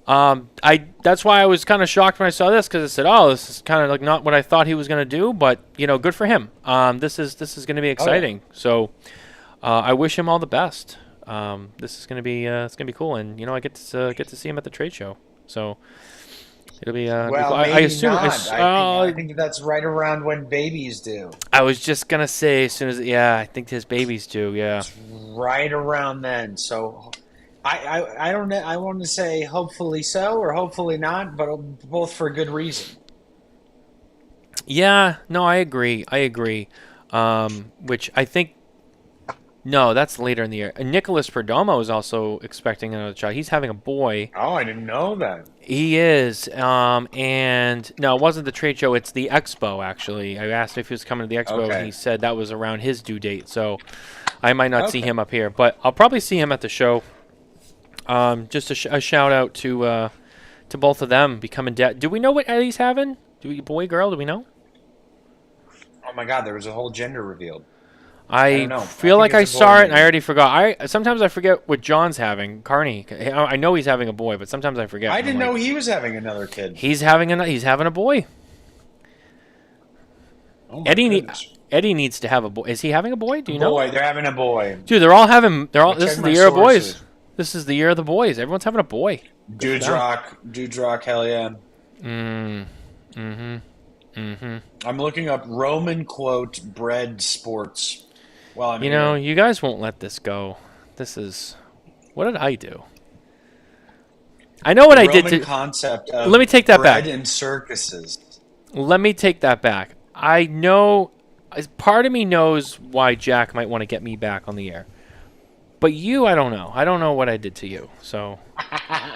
that's why I was kind of shocked when I saw this, because I said, oh, this is kind of like not what I thought he was going to do. But good for him. This is going to be exciting. Oh, yeah. So I wish him all the best. This is going to be it's going to be cool, and I get to see him at the trade show. So. It'll be. Well, I assume. I think that's right around when babies do. I was just gonna say, as soon as I think his babies do. Yeah, it's right around then. So, I don't know. I want to say hopefully so or hopefully not, but both for a good reason. Yeah. No, I agree. Which I think. No, that's later in the year. Nicholas Perdomo is also expecting another child. He's having a boy. Oh, I didn't know that. He is. And no, it wasn't the trade show. It's the expo, actually. I asked if he was coming to the expo, and he said that was around his due date. So I might not see him up here. But I'll probably see him at the show. Just a shout out to both of them becoming dad. Do we know what Eddie's having? Boy, girl, do we know? Oh, my God. There was a whole gender revealed. I feel like I saw it and I already forgot. Sometimes I forget what John's having. Carney, I know he's having a boy, but sometimes I forget. I didn't know he was having another kid. He's having a boy. Oh my goodness. Eddie needs to have a boy. Is he having a boy? Do you know? Boy, they're having a boy. Dude, this is the year of boys. This is the year of the boys. Everyone's having a boy. Dewdrock, hell yeah. I'm looking up Roman quote bred sports. Well, you guys won't let this go. What did I do? I know what I did to. Concept of let me take that back. Bread in circuses. Let me take that back. I know. Part of me knows why Jack might want to get me back on the air, but I don't know. I don't know what I did to you, so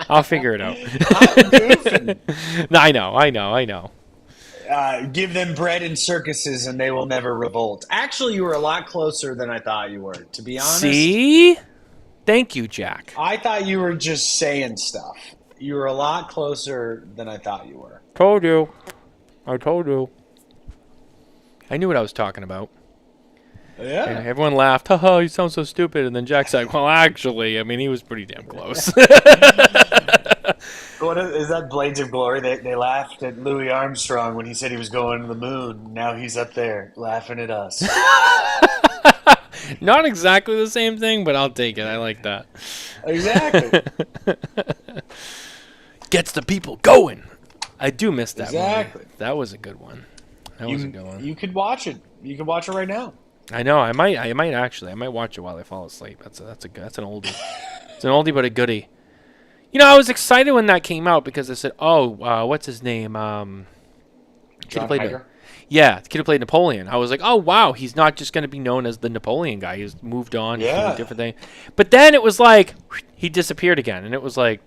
I'll figure it out. No, I know. Give them bread in circuses and they will never revolt. Actually, you were a lot closer than I thought you were, to be honest. See? Thank you, Jack. I thought you were just saying stuff. You were a lot closer than I thought you were. Told you. I told you. I knew what I was talking about. Yeah. And everyone laughed. Haha, you sound so stupid. And then Jack said, well, actually, he was pretty damn close. What is that Blades of Glory? They laughed at Louis Armstrong when he said he was going to the moon. Now he's up there laughing at us. Not exactly the same thing, but I'll take it. I like that. Exactly. Gets the people going. I do miss that exactly. Movie. That was a good one. You could watch it. You could watch it right now. I know. I might actually. I might watch it while I fall asleep. That's an oldie. It's an oldie but a goodie. I was excited when that came out because I said, "Oh, what's his name? John Heyer? Yeah, the kid who played Napoleon." I was like, "Oh, wow, he's not just going to be known as the Napoleon guy. He's moved on, he's doing a different thing." But then it was like he disappeared again, and it was like,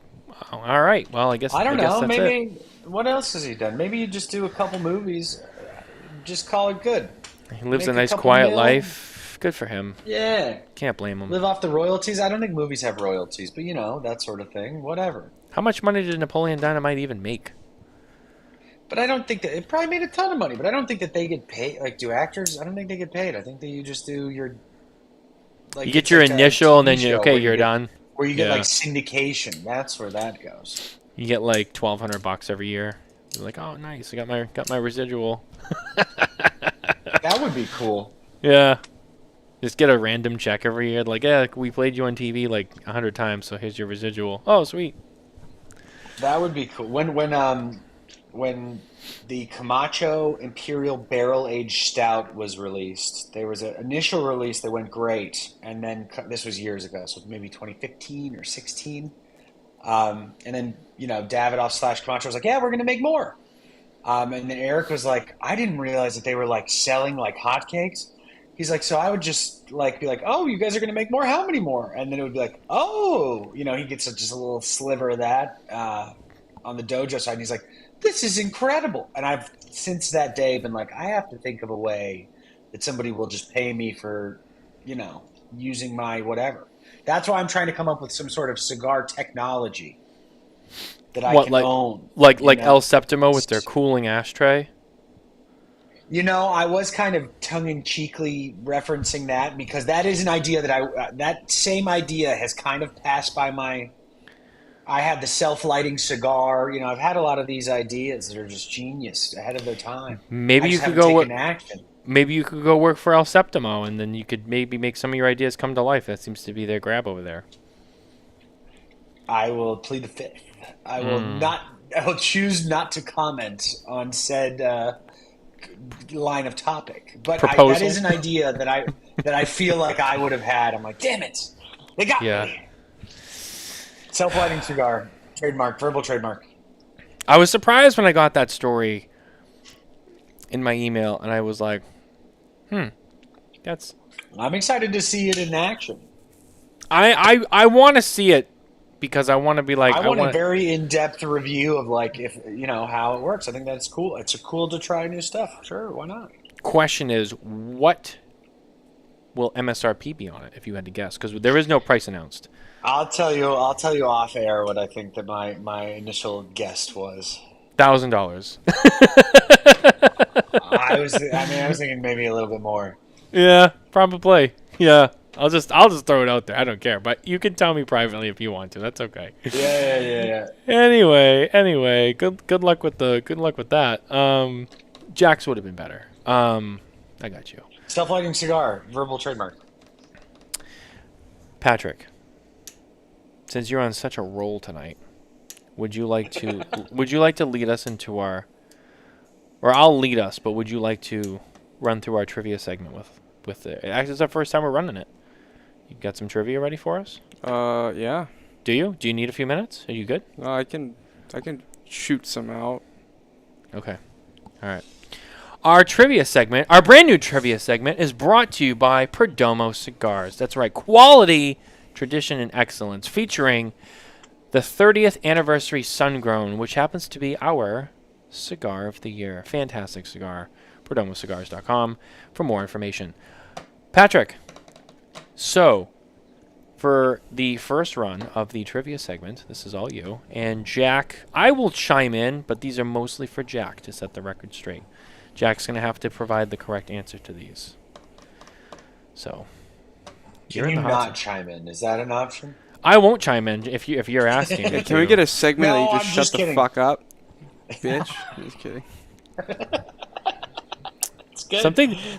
oh, "All right, well, I guess I don't know. That's maybe what else has he done? Maybe you just do a couple movies, just call it good." He lives a nice, quiet life. Good for him. Yeah. Can't blame him. Live off the royalties. I don't think movies have royalties, but that sort of thing. Whatever. How much money did Napoleon Dynamite even make? But I don't think that it probably made a ton of money. But I don't think that they get paid. Like, do actors? I don't think they get paid. I think that you just do your. Like, you get your initial, and then you're done. Where you get like syndication. That's where that goes. You get like $1,200 every year. You're like, oh, nice. I got my residual. That would be cool. Yeah. Just get a random check every year. Like, yeah, we played you on TV like 100 times, so here's your residual. Oh, sweet. That would be cool. When the Camacho Imperial Barrel Aged Stout was released, there was an initial release that went great, and then this was years ago, so maybe 2015 or 16. And then Davidoff / Camacho was like, "Yeah, we're going to make more." And then Eric was like, "I didn't realize that they were like selling like hotcakes." He's like, "So I would just like be like, oh, you guys are going to make more? How many more?" And then it would be like, oh, he gets just a little sliver of that. on the dojo side, and he's like, "This is incredible." And I've since that day been like, I have to think of a way that somebody will just pay me for, using my whatever. That's why I'm trying to come up with some sort of cigar technology that I can own. Like El Septimo with their cooling ashtray? I was kind of tongue-in-cheekly referencing that because that is an idea that that same idea has kind of passed by I had the self-lighting cigar. I've had a lot of these ideas that are just genius, ahead of their time. Maybe you could go action. Maybe you could go work for El Septimo, and then you could maybe make some of your ideas come to life. That seems to be their grab over there. I will plead the fifth. I will choose not to comment on said line of topic. But that is an idea that I feel like I would have had. I'm like, damn it, they got me. Self-lighting cigar, trademark, verbal trademark. I was surprised when I got that story in my email, and I was like, that's... I'm excited to see it in action. I want to see it because I want to be like... I want a very in-depth review of, if how it works. I think that's cool. It's cool to try new stuff. Sure, why not? Question is, what will MSRP be on it, if you had to guess? Because there is no price announced. I'll tell you off air what I think that my initial guess was. $1,000. I was thinking maybe a little bit more. Yeah, probably. Yeah, I'll just throw it out there. I don't care, but you can tell me privately if you want to. That's okay. Yeah. Anyway, good luck with that. Jack's would have been better. I got you. Self-lighting cigar, verbal trademark. Patrick, since you're on such a roll tonight, would you like to lead us into or I'll lead us, but would you like to run through our trivia segment with it? Actually, it's our first time we're running it. You got some trivia ready for us? Yeah. Do you need a few minutes? Are you good? I can shoot some out. Okay. All right. Our trivia segment, our brand new trivia segment, is brought to you by Perdomo Cigars. That's right. Quality, tradition, and excellence, featuring the 30th anniversary Sun-Grown, which happens to be our cigar of the year. Fantastic cigar. PerdomoCigars.com for more information. Patrick, so for the first run of the trivia segment, this is all you. And Jack, I will chime in, but these are mostly for Jack to set the record straight. Jack's going to have to provide the correct answer to these. So, can you not chime in? Is that an option? I won't chime in if you're asking. Can we get a segment that you just shut the fuck up, bitch? Just kidding.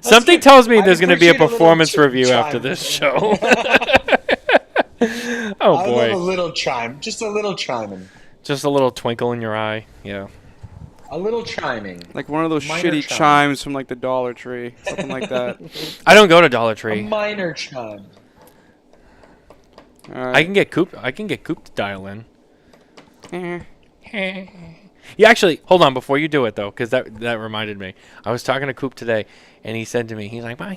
Something tells me there's going to be a performance review after this show. Oh boy! A little chime, just a little chiming. Just a little twinkle in your eye, yeah. A little chiming. Like one of those shitty chimes from the Dollar Tree. Something like that. I don't go to Dollar Tree. A minor chime. Right. I can get Coop to dial in. Yeah, actually, hold on before you do it though, because that reminded me. I was talking to Coop today, and he said to me, he's like, well,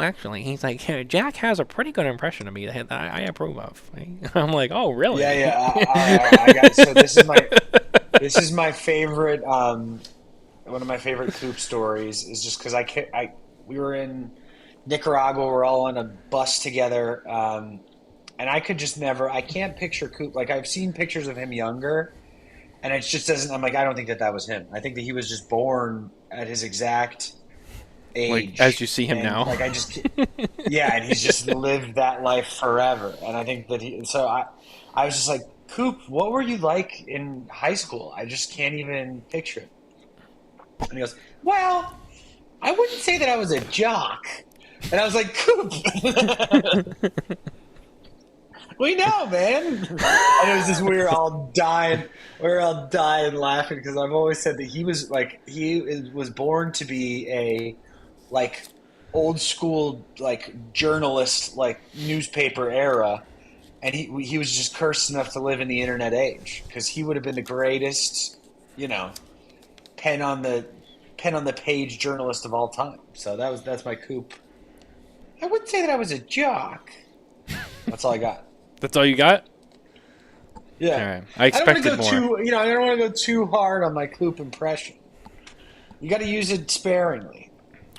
actually, he's like, Jack has a pretty good impression of me that I approve of. I'm like, oh, really? Yeah. So this is my favorite. One of my favorite Coop stories is just because we were in Nicaragua. We're all on a bus together, and I could just never. I can't picture Coop. I've seen pictures of him younger. And it just doesn't. I'm like, I don't think that was him. I think that he was just born at his exact age, as you see him now. Yeah, and he's just lived that life forever. And I think that So I was just like, Coop, what were you like in high school? I just can't even picture it. And he goes, well, I wouldn't say that I was a jock. And I was like, Coop. We know, man. And it was just we were all dying laughing because I've always said that he was born to be a old school journalist newspaper era, and he was just cursed enough to live in the internet age because he would have been the greatest, pen on the page journalist of all time. So that's my Coop. I wouldn't say that I was a jock. That's all I got. That's all you got? Yeah. All right. I expected more. I don't want to go too hard on my Coop impression. You got to use it sparingly.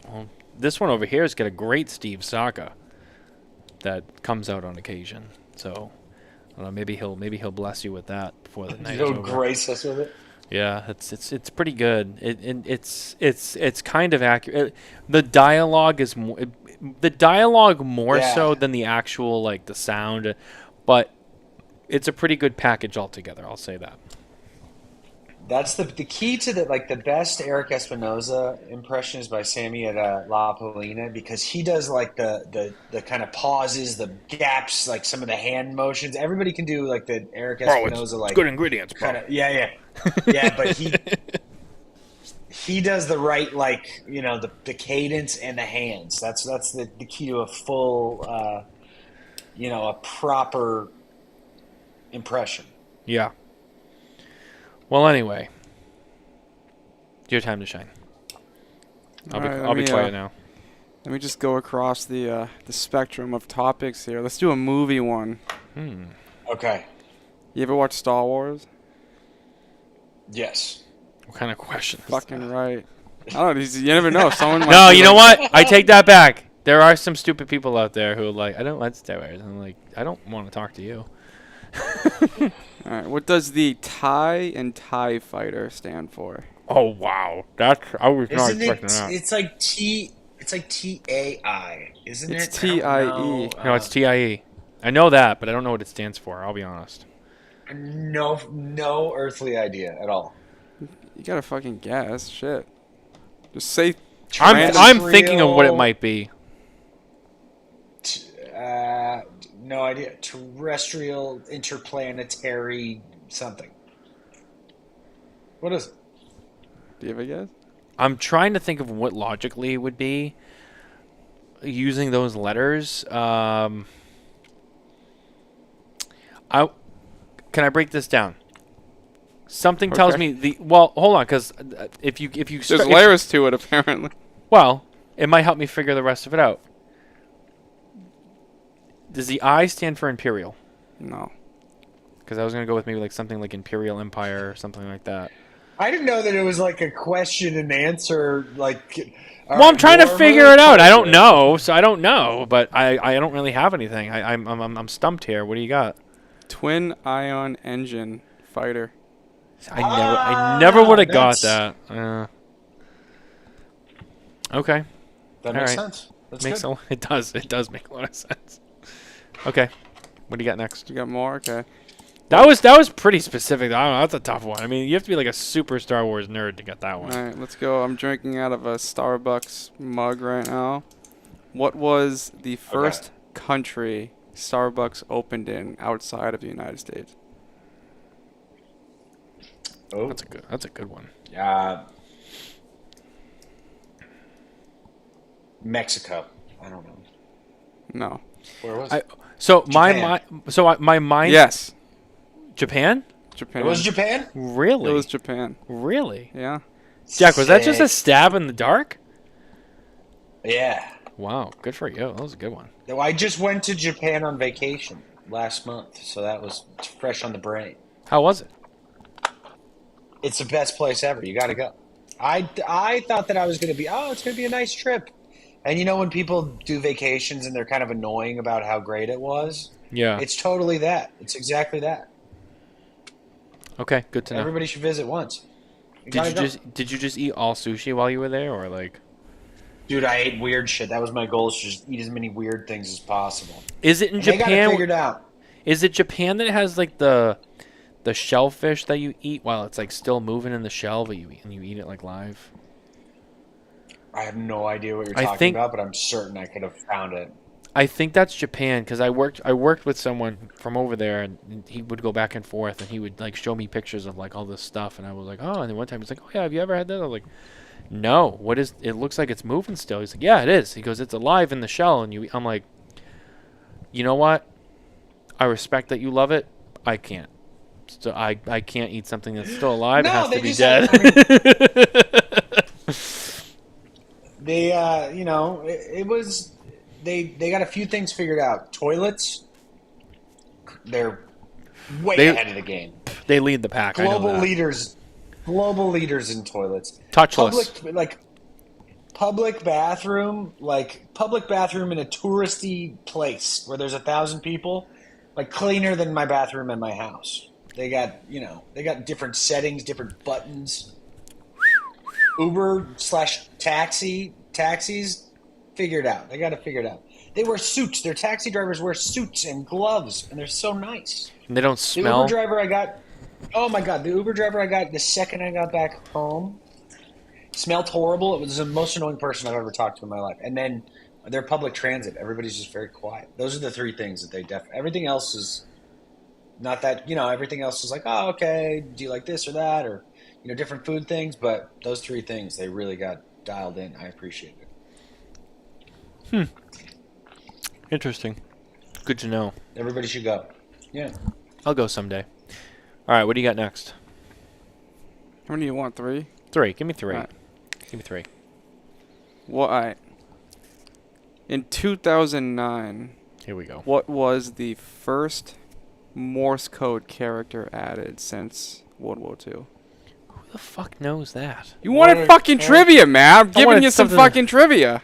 Well, this one over here has got a great Steve Saka that comes out on occasion. So, I don't know, maybe he'll bless you with that before the night is He'll over. grace us with it. Yeah, it's pretty good. It's kind of accurate. The dialogue is more Yeah. so than the actual like the sound, but it's a pretty good package altogether. I'll say that. That's the key to the best Eric Espinoza impression is by Sammy at La Polina, because he does like the kind of pauses, the gaps, like some of the hand motions. Everybody can do like the Eric Espinoza it's good ingredients, bro. kind of yeah, but he does the right, like, the cadence and the hands. That's the key to a full a proper impression. Yeah. Well, anyway, it's your time to shine. I'll be quiet now. Let me just go across the spectrum of topics here. Let's do a movie one. Okay. You ever watch Star Wars? Yes. What kind of question? Fucking right. I don't know. You never know. Someone might No, be you know like, what? I take that back. There are some stupid people out there who are like, I don't like Star Wars. I'm like, I don't want to talk to you. All right. What does the TIE and TIE Fighter stand for? Oh wow, I was not Isn't expecting that. It's like TAI, isn't it? It's TIE. No, it's TIE. I know that, but I don't know what it stands for. I'll be honest. No earthly idea at all. You gotta fucking guess. Shit. Just say. I'm thinking of what it might be. No idea. Terrestrial, interplanetary, something. What is it? Do you have a guess? I'm trying to think of what logically it would be using those letters. Can I break this down? Something tells me hold on, because if you There's layers to it apparently. Well, it might help me figure the rest of it out. Does the I stand for Imperial? No. Because I was gonna go with maybe like something like Imperial Empire or something like that. I didn't know that it was like a question and answer. Like, Well, I'm trying to figure it out. I don't know, so I don't know, but I don't really have anything. I'm stumped here. What do you got? Twin ion engine fighter. I never would have got that. Okay. That makes All right. sense. That's good. It does make a lot of sense. Okay. What do you got next? You got more? Okay. That was pretty specific. I don't know. That's a tough one. I mean, you have to be like a super Star Wars nerd to get that one. All right, let's go. I'm drinking out of a Starbucks mug right now. What was the first country Starbucks opened in outside of the United States? Oh, That's a good one. Mexico. I don't know. No. Where was it? My mind. Yes. Japan? Japan. It was Japan? Really? It was Japan. Really? Yeah. Jack, was that just a Sick. stab in the dark? Yeah. Wow, good for you. That was a good one. No, I just went to Japan on vacation last month, so that was fresh on the brain. How was it? It's the best place ever. You got to go. I thought that I was going to be, it's going to be a nice trip. And you know when people do vacations and they're kind of annoying about how great it was? Yeah. It's totally that. It's exactly that. Okay, good to know. Everybody should visit once. Did you just eat all sushi while you were there, or like? Dude, I ate weird shit. That was my goal, is to just eat as many weird things as possible. Is it in And they got it Japan? figured out. Is it Japan that has like the shellfish that you eat while it's like still moving in the shell, but you eat it like live? I have no idea what you're I talking think- about, but I'm certain I could have found it. I think that's Japan, because I worked with someone from over there, and he would go back and forth, and he would like show me pictures of like all this stuff, and I was like, oh, and then one time he's like, oh yeah, have you ever had that? I was like, no. What is? It looks like it's moving still. He's like, yeah, it is. He goes, it's alive in the shell, and you. I'm like, you know what? I respect that you love it. I can't. So I can't eat something that's still alive. No, it has they to be just dead. They, it was. They got a few things figured out. Toilets, they're way ahead of the game. They lead the pack. Global I know that. leaders in toilets. Touchless. Public bathroom in a touristy place where there's 1,000 people, like cleaner than my bathroom in my house. They got different settings, different buttons. Taxis, figure it out. They got to figure it out. They wear suits. Their taxi drivers wear suits and gloves, and they're so nice. And they don't smell. The Uber driver I got, oh my God, the Uber driver I got the second I got back home smelled horrible. It was the most annoying person I've ever talked to in my life. And then their public transit, everybody's just very quiet. Those are the three things that they definitely. Everything else is not that, everything else is like, oh, okay, do you like this or that, or different food things. But those three things, they really got dialed in. I appreciate it. Interesting. Good to know. Everybody should go. Yeah. I'll go someday. All right, what do you got next? How many do you want? 3? 3. Give me 3. Right. Give me 3. Well, in 2009, Here we go. what was the first Morse code character added since World War II? Who the fuck knows that? You wanted fucking trivia, man. I'm giving wanted you some something- fucking trivia.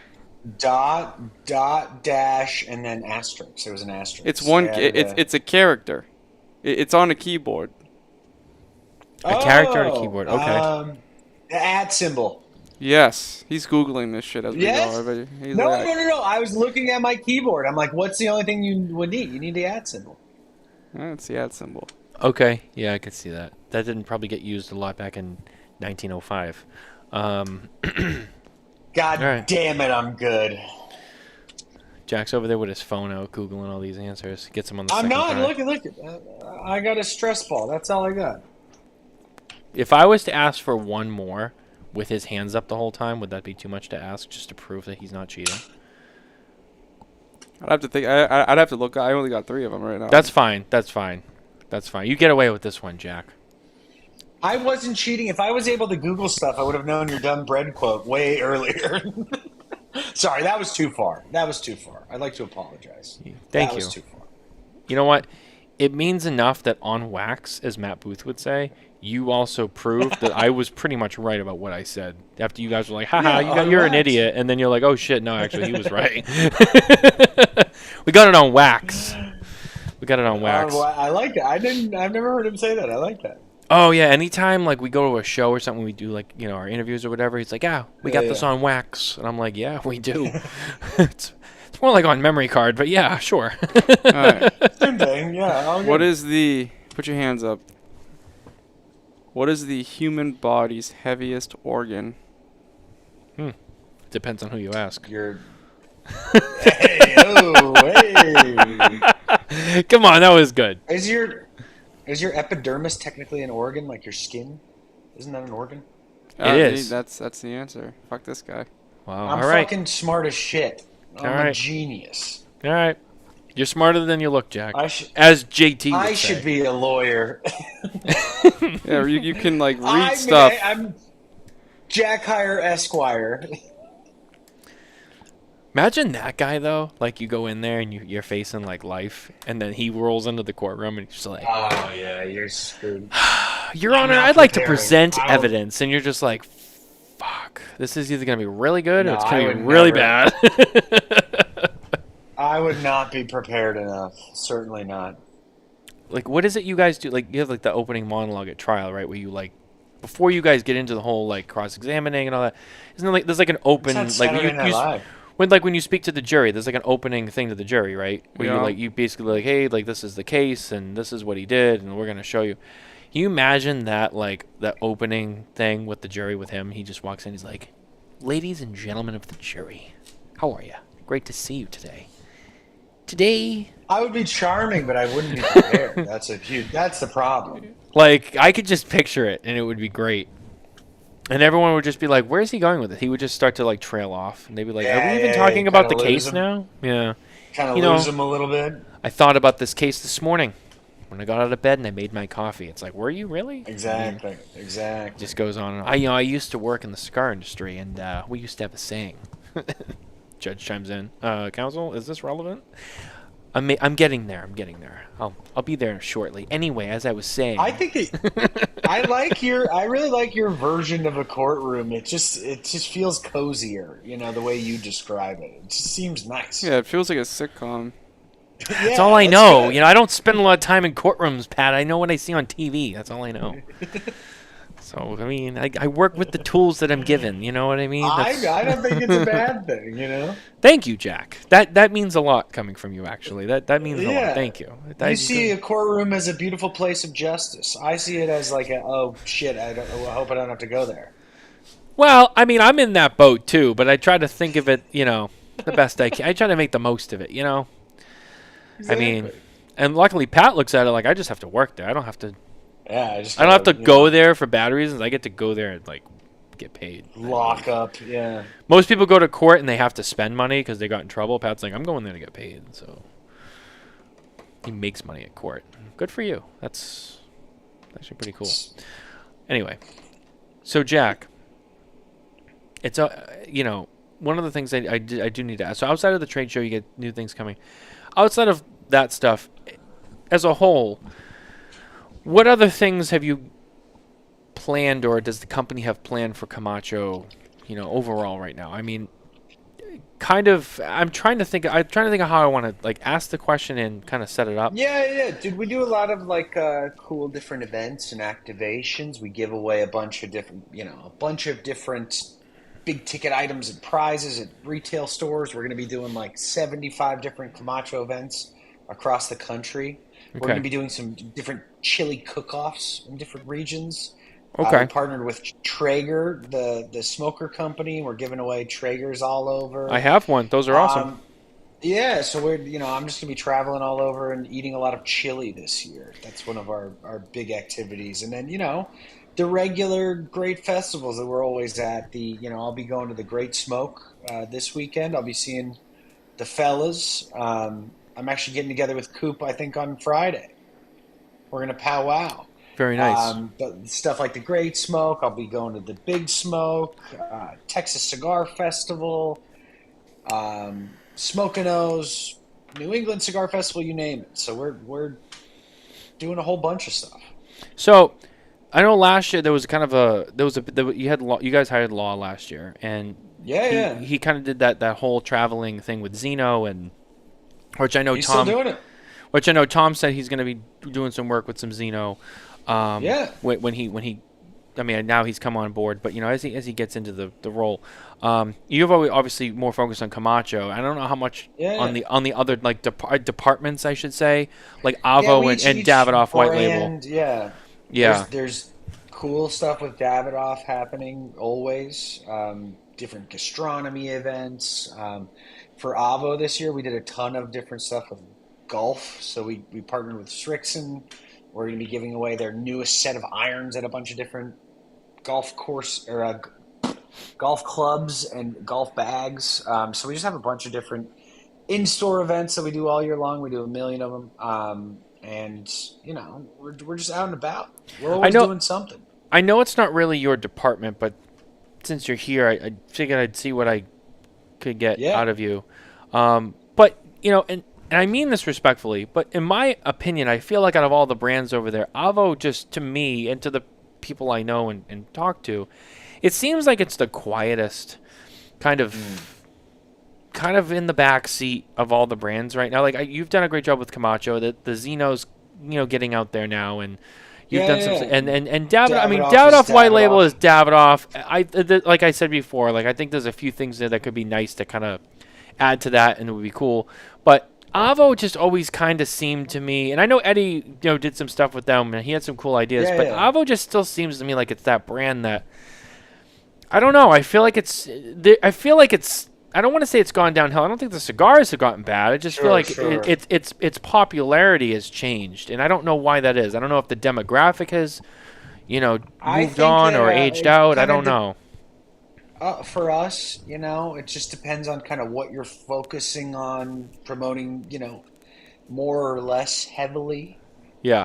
Dot, dash, and then asterisk. There was an asterisk. It's one. It's a character. It's on a keyboard. A character on a keyboard. Okay. The @ symbol. Yes, he's googling this shit as we Yes? go. Everybody. He's No. like, I was looking at my keyboard. I'm like, what's the only thing you would need? You need the @ symbol. That's the @ symbol. Okay. Yeah, I could see that. That didn't probably get used a lot back in 1905. God All right. damn it, I'm good. Jack's over there with his phone out, googling all these answers. Gets him on the I'm second not. try. Look. I got a stress ball. That's all I got. If I was to ask for one more with his hands up the whole time, would that be too much to ask just to prove that he's not cheating? I'd have to think. I'd have to look. I only got 3 of them right now. That's fine. That's fine. That's fine. You get away with this one, Jack. I wasn't cheating. If I was able to Google stuff, I would have known your dumb bread quote way earlier. Sorry, that was too far. I'd like to apologize. Thank That you. was too far. You know what? It means enough that on wax, as Matt Booth would say, you also proved that I was pretty much right about what I said. After you guys were like, haha, Yeah, you're an wax. idiot. And then you're like, oh, shit, no, actually, he was right. We got it on wax. We got it on wax. Well, I like that. I've never heard him say that. I like that. Oh, yeah, anytime, like, we go to a show or something, we do, like, our interviews or whatever, he's like, yeah, we got this on wax. And I'm like, yeah, we do. It's more like on memory card, but yeah, sure. All right. Same thing. Yeah. What is the? Put your hands up. What is the human body's heaviest organ? Depends on who you ask. Hey, hey. Come on, that was good. Is your epidermis technically an organ, like your skin? Isn't that an organ? It is. That's the answer. Fuck this guy. Wow, I'm all right. fucking smart as shit. I'm All a right. genius. All right. You're smarter than you look, Jack. I should. As JT would I say. should be a lawyer. Yeah, you can like read stuff. I'm Jack Heyer Esquire. Imagine that guy, though. Like, you go in there and you're facing, like, life, and then he rolls into the courtroom and he's just like, Oh yeah, you're screwed. Your I'm Honor, not I'd like to preparing. present I don't- evidence. And you're just like, fuck. This is either going to be really good or No, it's I going to be would really never. bad. I would not be prepared enough. Certainly not. Like, what is it you guys do? Like, you have, like, the opening monologue at trial, right? Where you, like, before you guys get into the whole, like, cross-examining and all that, isn't there, like, there's, like, an open, It's not like, Saturday Night Live. when you speak to the jury, there's, like, an opening thing to the jury, right? Where Yeah. you basically, like, hey, like, this is the case, and this is what he did, and we're going to show you. Can you imagine that, like, that opening thing with the jury with him? He just walks in, he's like, ladies and gentlemen of the jury, how are you? Great to see you today. Today, I would be charming, but I wouldn't be prepared. That's the problem. like, I could just picture it, and it would be great. And everyone would just be like, where's he going with it? He would just start to, like, trail off. And they'd be like, are we even Yeah, talking about the kinda lose case him. now? Yeah. Kind of You know- lose them a little bit. I thought about this case this morning when I got out of bed and I made my coffee. It's like, were you really? Exactly. It Exactly. just goes on and on. I used to work in the cigar industry, and we used to have a saying. Judge chimes in. Counsel, is this relevant? I'm getting there. I'm getting there. I'll be there shortly. Anyway, as I was saying, I think I really like your version of a courtroom. It just feels cozier, the way you describe it. It just seems nice. Yeah, it feels like a sitcom. that's all I know. Good. I don't spend a lot of time in courtrooms, Pat. I know what I see on TV. That's all I know. So, I mean, I work with the tools that I'm given. You know what I mean? I don't think it's a bad thing, Thank you, Jack. That means a lot coming from you, actually. That means a lot. Thank you. You see a courtroom as a beautiful place of justice. I see it as like oh, shit, I hope I don't have to go there. Well, I mean, I'm in that boat, too, but I try to think of it, the best I can. I try to make the most of it, Exactly. I mean, and luckily Pat looks at it like I just have to work there. I don't have to... Yeah, I don't have to go there for bad reasons. I get to go there and get paid. Lock up, yeah. Most people go to court and they have to spend money because they got in trouble. Pat's like, I'm going there to get paid. So he makes money at court. Good for you. That's actually pretty cool. Anyway, so Jack, it's one of the things I do need to ask. So outside of the trade show, you get new things coming. Outside of that stuff, as a whole, what other things have you planned, or does the company have planned for Camacho, overall right now? I mean, I'm trying to think of how I want to ask the question and kind of set it up. Yeah. Dude, we do a lot of cool different events and activations. We give away a bunch of different big ticket items and prizes at retail stores. We're going to be doing 75 different Camacho events across the country. We're going to be doing some different chili cook-offs in different regions. Okay. We partnered with Traeger, the smoker company. We're giving away Traegers all over. I have one. Those are awesome. Yeah, so we're I'm just going to be traveling all over and eating a lot of chili this year. That's one of our big activities. And then, the regular great festivals that we're always at. I'll be going to the Great Smoke this weekend. I'll be seeing the fellas. I'm actually getting together with Coop, I think, on Friday. We're going to powwow. Very nice. But stuff like the Great Smoke, I'll be going to the Big Smoke, Texas Cigar Festival, Smokin' New England Cigar Festival, you name it. So we're doing a whole bunch of stuff. So I know last year you guys hired Law last year, and he kind of did that whole traveling thing with Zeno, and which I know he's Tom still doing it. Which I know Tom said he's going to be doing some work with some Zeno. When he, I mean, now he's come on board, but as he gets into the role, you've always obviously more focused on Camacho. I don't know how much on the other departments, I should say, like Avo and Davidoff White Label. Yeah. There's cool stuff with Davidoff happening always. Different gastronomy events. For Avo this year, we did a ton of different stuff with golf. So we partnered with Strixon. We're going to be giving away their newest set of irons at a bunch of different golf course or golf clubs and golf bags. So we just have a bunch of different in-store events that we do all year long. We do 1 million of them. And, we're just out and about. We're always doing something. I know it's not really your department, but since you're here, I figured I'd see what I could get out of you. But, and I mean this respectfully, but in my opinion, I feel like out of all the brands over there, Avo, just to me and to the people I know and talk to, it seems like it's the quietest, kind of in the back seat of all the brands right now. You've done a great job with Camacho. The Zeno's, getting out there now, and you've done some. And Davidoff, I mean, Davidoff White Label is Davidoff. Like I said before, I think there's a few things there that could be nice to kind of add to that, and it would be cool. But Avo just always kind of seemed to me, and I know Eddie, did some stuff with them, and he had some cool ideas. Avo just still seems to me like it's that brand that I don't know. I feel like it's. I don't want to say it's gone downhill. I don't think the cigars have gotten bad. I just feel like its popularity has changed, and I don't know why that is. I don't know if the demographic has, moved on or aged out. I don't know. For us, it just depends on kind of what you're focusing on promoting, more or less heavily. Yeah.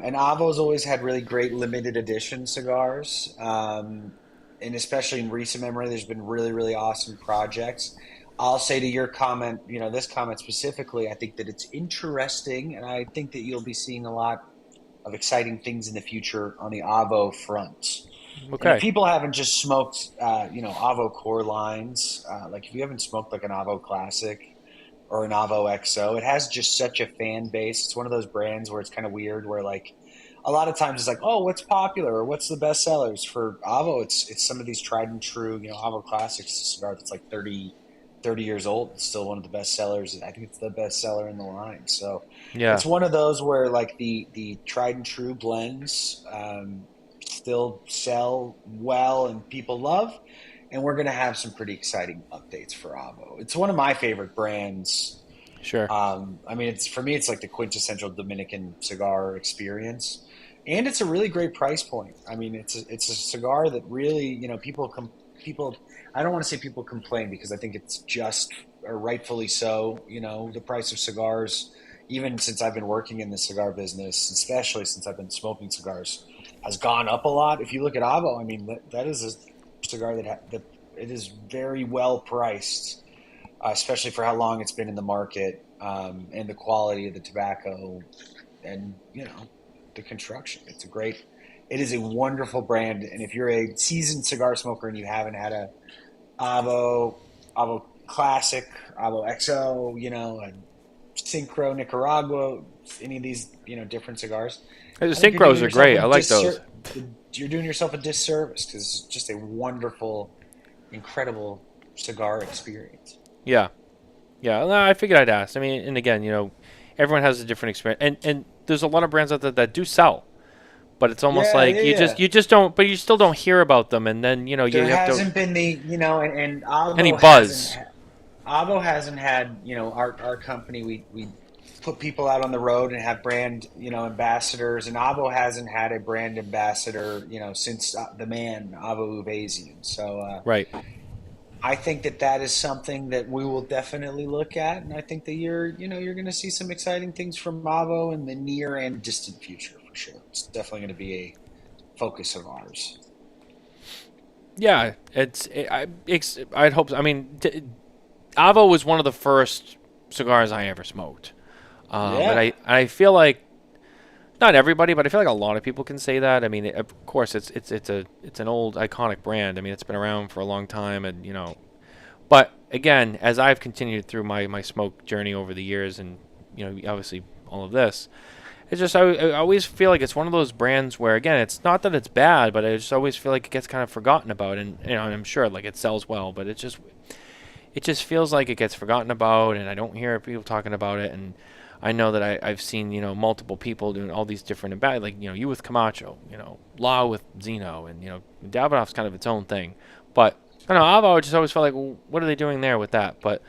And Avo's always had really great limited edition cigars. And especially in recent memory, there's been really, really awesome projects. I'll say to your comment, this comment specifically, I think that it's interesting, and I think that you'll be seeing a lot of exciting things in the future on the Avo front. And if Okay. people haven't just smoked, Avo core lines, like if you haven't smoked like an Avo Classic or an Avo XO, it has just such a fan base. It's one of those brands where it's kind of weird, where like a lot of times it's like, oh, what's popular or what's the best sellers for Avo? It's some of these tried and true, Avo Classics, a cigar that's like 30 years old. It's still one of the best sellers. I think it's the best seller in the line. So Yeah. it's one of those where like the tried and true blends still sell well and people love. And we're going to have some pretty exciting updates for Avo. It's one of my favorite brands. Sure. For me, it's like the quintessential Dominican cigar experience. And it's a really great price point. I mean, it's a cigar that really, people I don't want to say people complain, because I think it's just, or rightfully so, the price of cigars, even since I've been working in the cigar business, especially since I've been smoking cigars, has gone up a lot. If you look at Avo, I mean, that is a cigar that it is very well priced, especially for how long it's been in the market, and the quality of the tobacco, and the construction. It is a wonderful brand, and if you're a seasoned cigar smoker and you haven't had a Avo Classic, Avo XO, and Syncro Nicaragua, any of these different cigars, The I think you're Synchros doing are yourself great. a I like those. You're doing yourself a disservice, because it's just a wonderful, incredible cigar experience. Yeah. Yeah. No, I figured I'd ask. I mean, and again, everyone has a different experience, and there's a lot of brands out there that do sell, but it's almost like you just don't, but you still don't hear about them, and then you There have hasn't to been the and Avo any buzz. Avo hasn't had our company. We put people out on the road and have brand ambassadors, and Avo hasn't had a brand ambassador since the man Avo Uvezian. So Right. I think that is something that we will definitely look at, and I think that you're going to see some exciting things from Avo in the near and distant future for sure. It's definitely going to be a focus of ours. Yeah, I'd hope. I mean, Avo was one of the first cigars I ever smoked, and I feel like not everybody, but I feel like a lot of people can say that. I mean, of course, it's an old iconic brand. I mean, it's been around for a long time, and But again, as I've continued through my smoke journey over the years, and obviously all of this, it's just I always feel like it's one of those brands where, again, it's not that it's bad, but I just always feel like it gets kind of forgotten about, and and I'm sure like it sells well, but it just feels like it gets forgotten about, and I don't hear people talking about it. And I know that I've seen multiple people doing all these different like you with Camacho, Law with Zeno, and Davidoff's kind of its own thing. But I don't know, Avo just always felt like, well, what are they doing there with that? But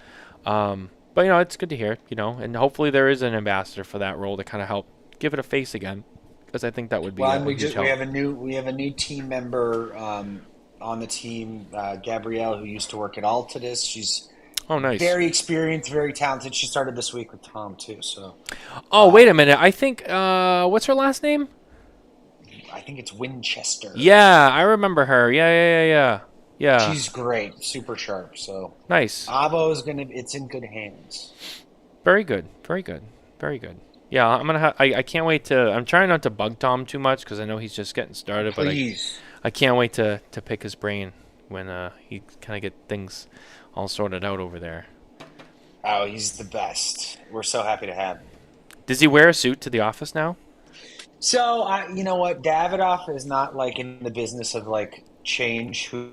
it's good to hear, and hopefully there is an ambassador for that role to kind of help give it a face again, because I think that would be Well, a and huge help. we have a new team member on the team, Gabrielle, who used to work at Altadis. She's nice. very experienced, very talented. She started this week with Tom too. So. Wait a minute. I think what's her last name? I think it's Winchester. Yeah, I remember her. Yeah. She's great, super sharp. So nice. Avo it's in good hands. Very good. Yeah, I'm gonna. I can't wait to. I'm trying not to bug Tom too much, because I know he's just getting started. Please. But I can't wait to pick his brain when he kind of get things all sorted out over there. Oh, he's the best. We're so happy to have him. Does he wear a suit to the office now? So you know what, Davidoff is not like in the business of like change who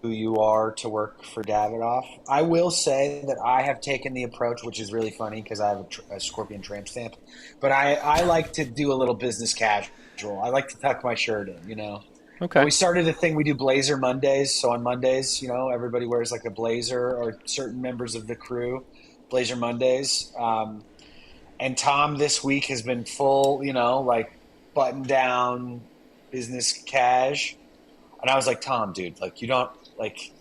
you are to work for Davidoff. I will say that I have taken the approach, which is really funny because I have a Scorpion Tramp Stamp, but I like to do a little business casual. I like to tuck my shirt in, Okay. We started a thing, we do Blazer Mondays. So on Mondays, everybody wears like a blazer, or certain members of the crew, Blazer Mondays. And Tom this week has been full, like button down, business cash. And I was like, Tom, dude, like you don't, like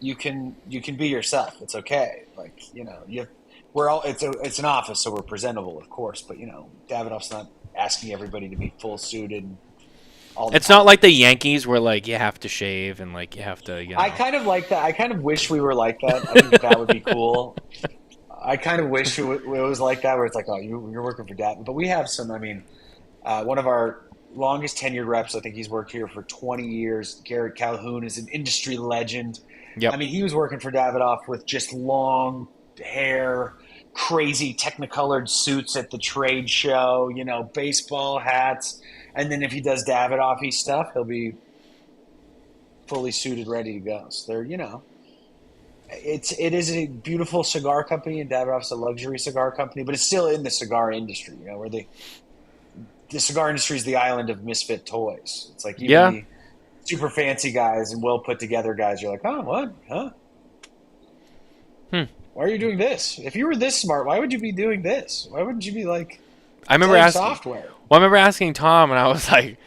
you can be yourself. It's okay. Like, it's an office, so we're presentable, of course, but Davidoff's not asking everybody to be full suited. all the It's time. not like the Yankees where like you have to shave and like you have to. I kind of like that. I kind of wish we were like that. I think that would be cool. I kind of wish it was like that, where it's like, oh, you're working for Dad. But we have some. I mean, one of our longest tenured reps, I think he's worked here for 20 years. Garrett Calhoun is an industry legend. Yep. I mean, he was working for Davidoff with just long hair, crazy technicolored suits at the trade show, baseball hats. And then if he does Davidoff-y stuff, he'll be fully suited, ready to go. So they're, it is a beautiful cigar company, and Davidoff's a luxury cigar company, but it's still in the cigar industry, where the cigar industry is the island of misfit toys. It's like even the super fancy guys and well put together guys, you're like, oh, what? Huh? Why are you doing this? If you were this smart, why would you be doing this? Why wouldn't you be like I remember asking software? Well, I remember asking Tom, and I was like,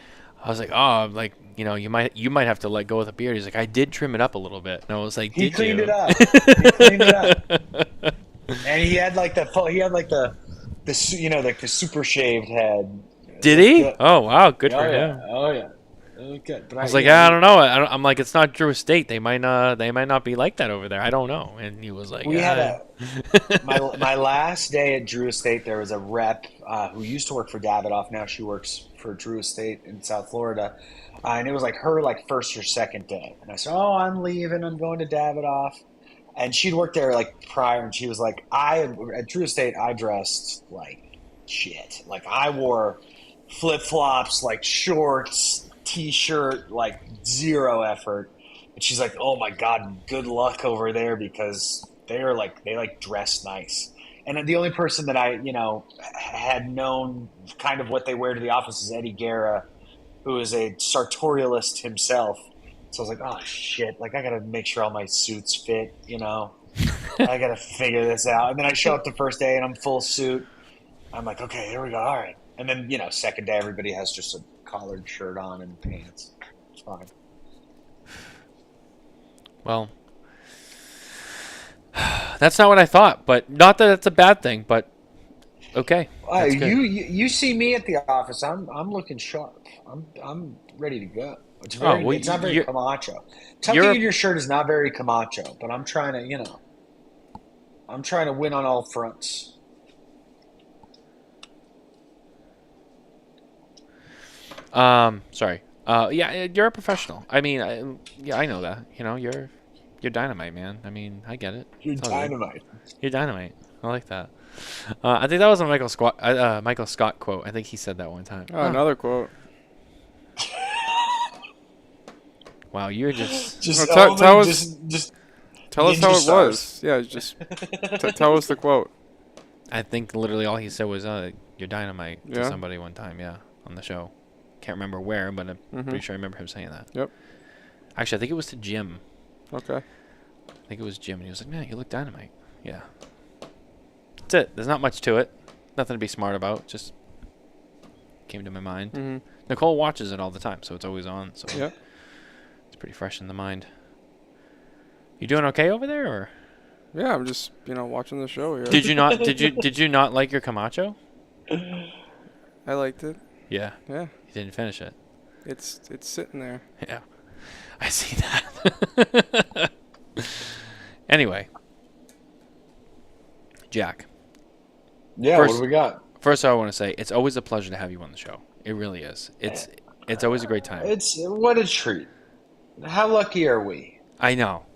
oh, like you might have to let go of the beard. He's like, I did trim it up a little bit, and I was like, He did cleaned you? it up. He cleaned it up, and he had like the super shaved head. Did he? Good. Oh wow, good for yeah. him. Oh yeah. Good. But I was like, I don't know. I'm like, it's not Drew Estate. They might not be like that over there. I don't know. And he was like, we had my last day at Drew Estate. There was a rep who used to work for Davidoff. Now she works for Drew Estate in South Florida, and it was like her first or second day. And I said, "Oh, I'm leaving. I'm going to Davidoff." And she'd worked there prior, and she was like, at Drew Estate, I dressed like shit. Like I wore flip flops, like shorts. T-shirt, like zero effort, and she's like, "Oh my god, good luck over there because they dress nice." And the only person that I had known kind of what they wear to the office is Eddie Guerra, who is a sartorialist himself. So I was like, "Oh shit! Like I gotta make sure all my suits fit, I gotta figure this out." And then I show up the first day and I'm full suit. I'm like, "Okay, here we go. All right." And then second day, everybody has just a collared shirt on and pants. It's fine. Well, that's not what I thought, but not that it's a bad thing, but okay. You see me at the office. I'm looking sharp. I'm ready to go. It's it's not very Camacho. Tucking in your shirt is not very Camacho, but I'm trying to win on all fronts. Sorry. Yeah, you're a professional. I mean, I know that. You're dynamite, man. I mean, I get it. You're dynamite. You're dynamite. I like that. I think that was a Michael Scott quote. I think he said that one time. Oh, another quote. Wow, you're just tell us how it was. Yeah, just tell us the quote. I think literally all he said was, "You're dynamite" to somebody one time. Yeah, on the show. Can't remember where, but I'm pretty sure I remember him saying that. Yep. Actually, I think it was to Jim. Okay. I think it was Jim, and he was like, "Man, you look dynamite." Yeah. That's it. There's not much to it. Nothing to be smart about. Just came to my mind. Mm-hmm. Nicole watches it all the time, so it's always on. So yeah, it's pretty fresh in the mind. You doing okay over there, or? Yeah, I'm just watching the show here. Did you not? Did you not like your Camacho? I liked it. Yeah. Yeah. You didn't finish it. It's sitting there. Yeah. I see that. Anyway. Jack. Yeah, what do we got? First, I want to say it's always a pleasure to have you on the show. It really is. It's always a great time. What a treat. How lucky are we? I know.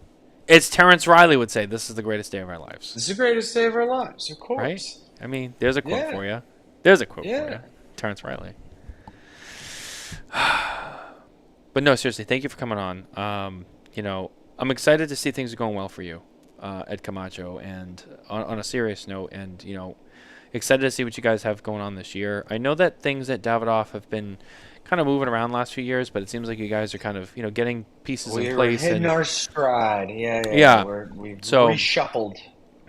It's Terrence Riley would say, this is the greatest day of our lives. This is the greatest day of our lives, of course. Right? I mean, there's a quote for you. There's a quote for you. Terrence Riley. But no, seriously, thank you for coming on. I'm excited to see things are going well for you at Camacho, and on a serious note, and excited to see what you guys have going on this year. I know that things at Davidoff have been kind of moving around the last few years, but it seems like you guys are kind of getting pieces in place. We're hitting our stride. Yeah. We've reshuffled.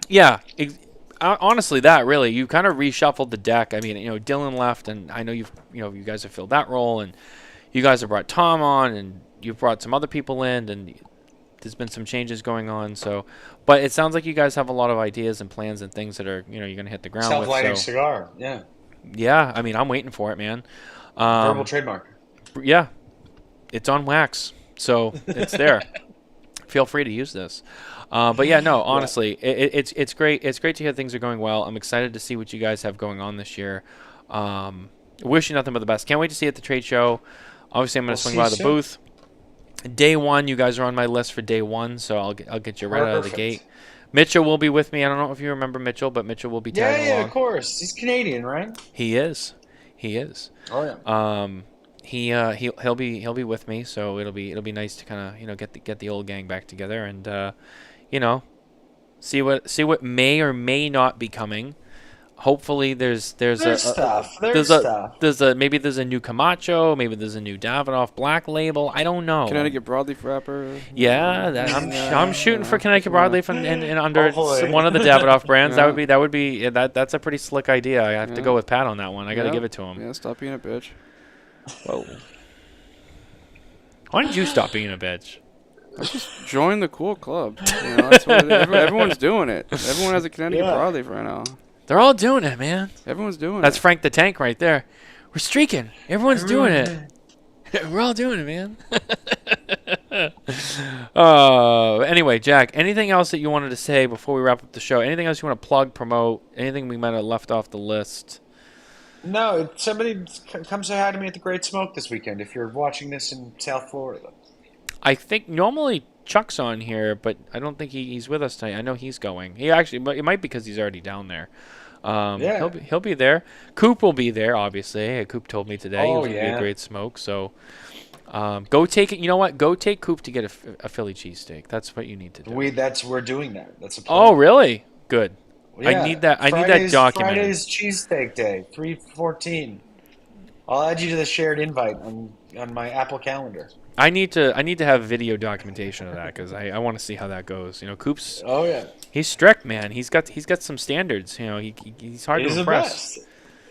Yeah. Honestly, that really, you kind of reshuffled the deck. I mean, Dylan left, and I know you guys have filled that role, and you guys have brought Tom on, and you've brought some other people in, and there's been some changes going on. So, but it sounds like you guys have a lot of ideas and plans and things that are you're going to hit the ground with. Self-lighting cigar. Yeah. Yeah. I mean, I'm waiting for it, man. Verbal trademark. Yeah, it's on wax, so it's there. Feel free to use this. But yeah, no, honestly, it's great. It's great to hear things are going well. I'm excited to see what you guys have going on this year. Wish you nothing but the best. Can't wait to see you at the trade show. Obviously, I'm going to swing by the booth. Day one, you guys are on my list for day one, so I'll get you right out of the gate. Mitchell will be with me. I don't know if you remember Mitchell, but Mitchell will be tagging along. Yeah, of course. He's Canadian, right? He is. Oh yeah. He'll be with me, so it'll be nice to kind of get the old gang back together and see what may or may not be coming. Hopefully there's stuff. Maybe there's a new Camacho, maybe there's a new Davidoff Black Label. I don't know. Connecticut Broadleaf wrapper. Yeah, I'm shooting for Connecticut Broadleaf and under one of the Davidoff brands. Yeah. That's a pretty slick idea. I have to go with Pat on that one. I got to give it to him. Yeah, stop being a bitch. Whoa. Why did you stop being a bitch? Just join the cool club. That's what everyone's doing it. Everyone has a Connecticut Broadleaf right now. They're all doing it, man. Everyone's doing it. That's Frank the Tank right there. We're streaking. Everyone's doing it. We're all doing it, man. Anyway, Jack, anything else that you wanted to say before we wrap up the show? Anything else you want to plug, promote? Anything we might have left off the list? No, somebody come say hi to me at the Great Smoke this weekend if you're watching this in South Florida. I think normally Chuck's on here, but I don't think he's with us tonight. I know he's going. But it might be because he's already down there. He'll be there. Coop will be there, obviously. Coop told me today he was going to be a Great Smoke. So go take it. You know what? Go take Coop to get a Philly cheesesteak. That's what you need to do. We're doing that. That's a plan. Oh, really? Good. Yeah. I need that documented. Friday's cheesesteak day, 3/14. I'll add you to the shared invite on my Apple Calendar. I need to have video documentation of that because I want to see how that goes. Coop's. Oh yeah. He's strict, man. He's got some standards. He's hard to impress.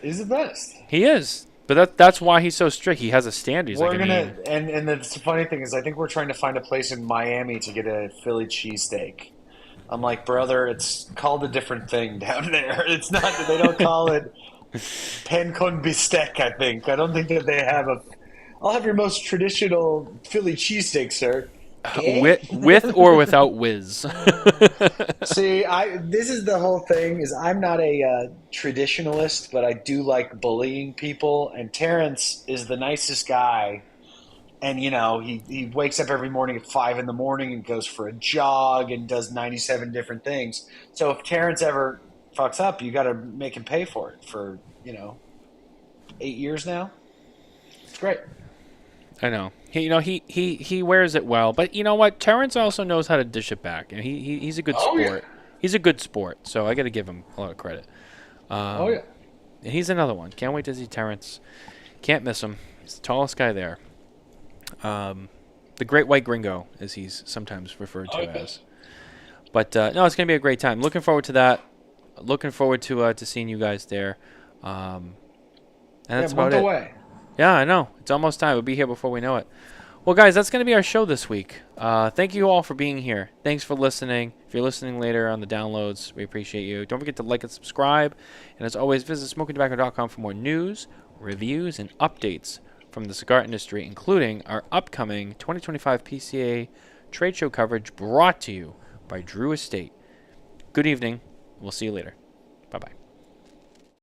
He's the best. He is, but that's why he's so strict. He has a standard. And the funny thing is, I think we're trying to find a place in Miami to get a Philly cheesesteak. I'm like, brother, it's called a different thing down there. It's not. They don't call it pan con bistec. I don't think that they have a. I'll have your most traditional Philly cheesesteak, sir. With or without whiz. See, this is the whole thing. Is I'm not a traditionalist, but I do like bullying people. And Terrence is the nicest guy. And he wakes up every morning at 5 a.m. and goes for a jog and does 97 different things. So if Terrence ever fucks up, you got to make him pay for it for 8 years now. It's great. I know. He wears it well, but you know what? Terrence also knows how to dish it back, and he's a good sport. Yeah. He's a good sport, so I got to give him a lot of credit. And he's another one. Can't wait to see Terrence. Can't miss him. He's the tallest guy there. The Great White Gringo, as he's sometimes referred to as. But no, it's gonna be a great time. Looking forward to that. Looking forward to seeing you guys there. And that's about it. Away. Yeah, I know. It's almost time. We'll be here before we know it. Well, guys, that's going to be our show this week. Thank you all for being here. Thanks for listening. If you're listening later on the downloads, we appreciate you. Don't forget to like and subscribe. And as always, visit smokintobacco.com for more news, reviews, and updates from the cigar industry, including our upcoming 2025 PCA trade show coverage brought to you by Drew Estate. Good evening. We'll see you later. Bye-bye.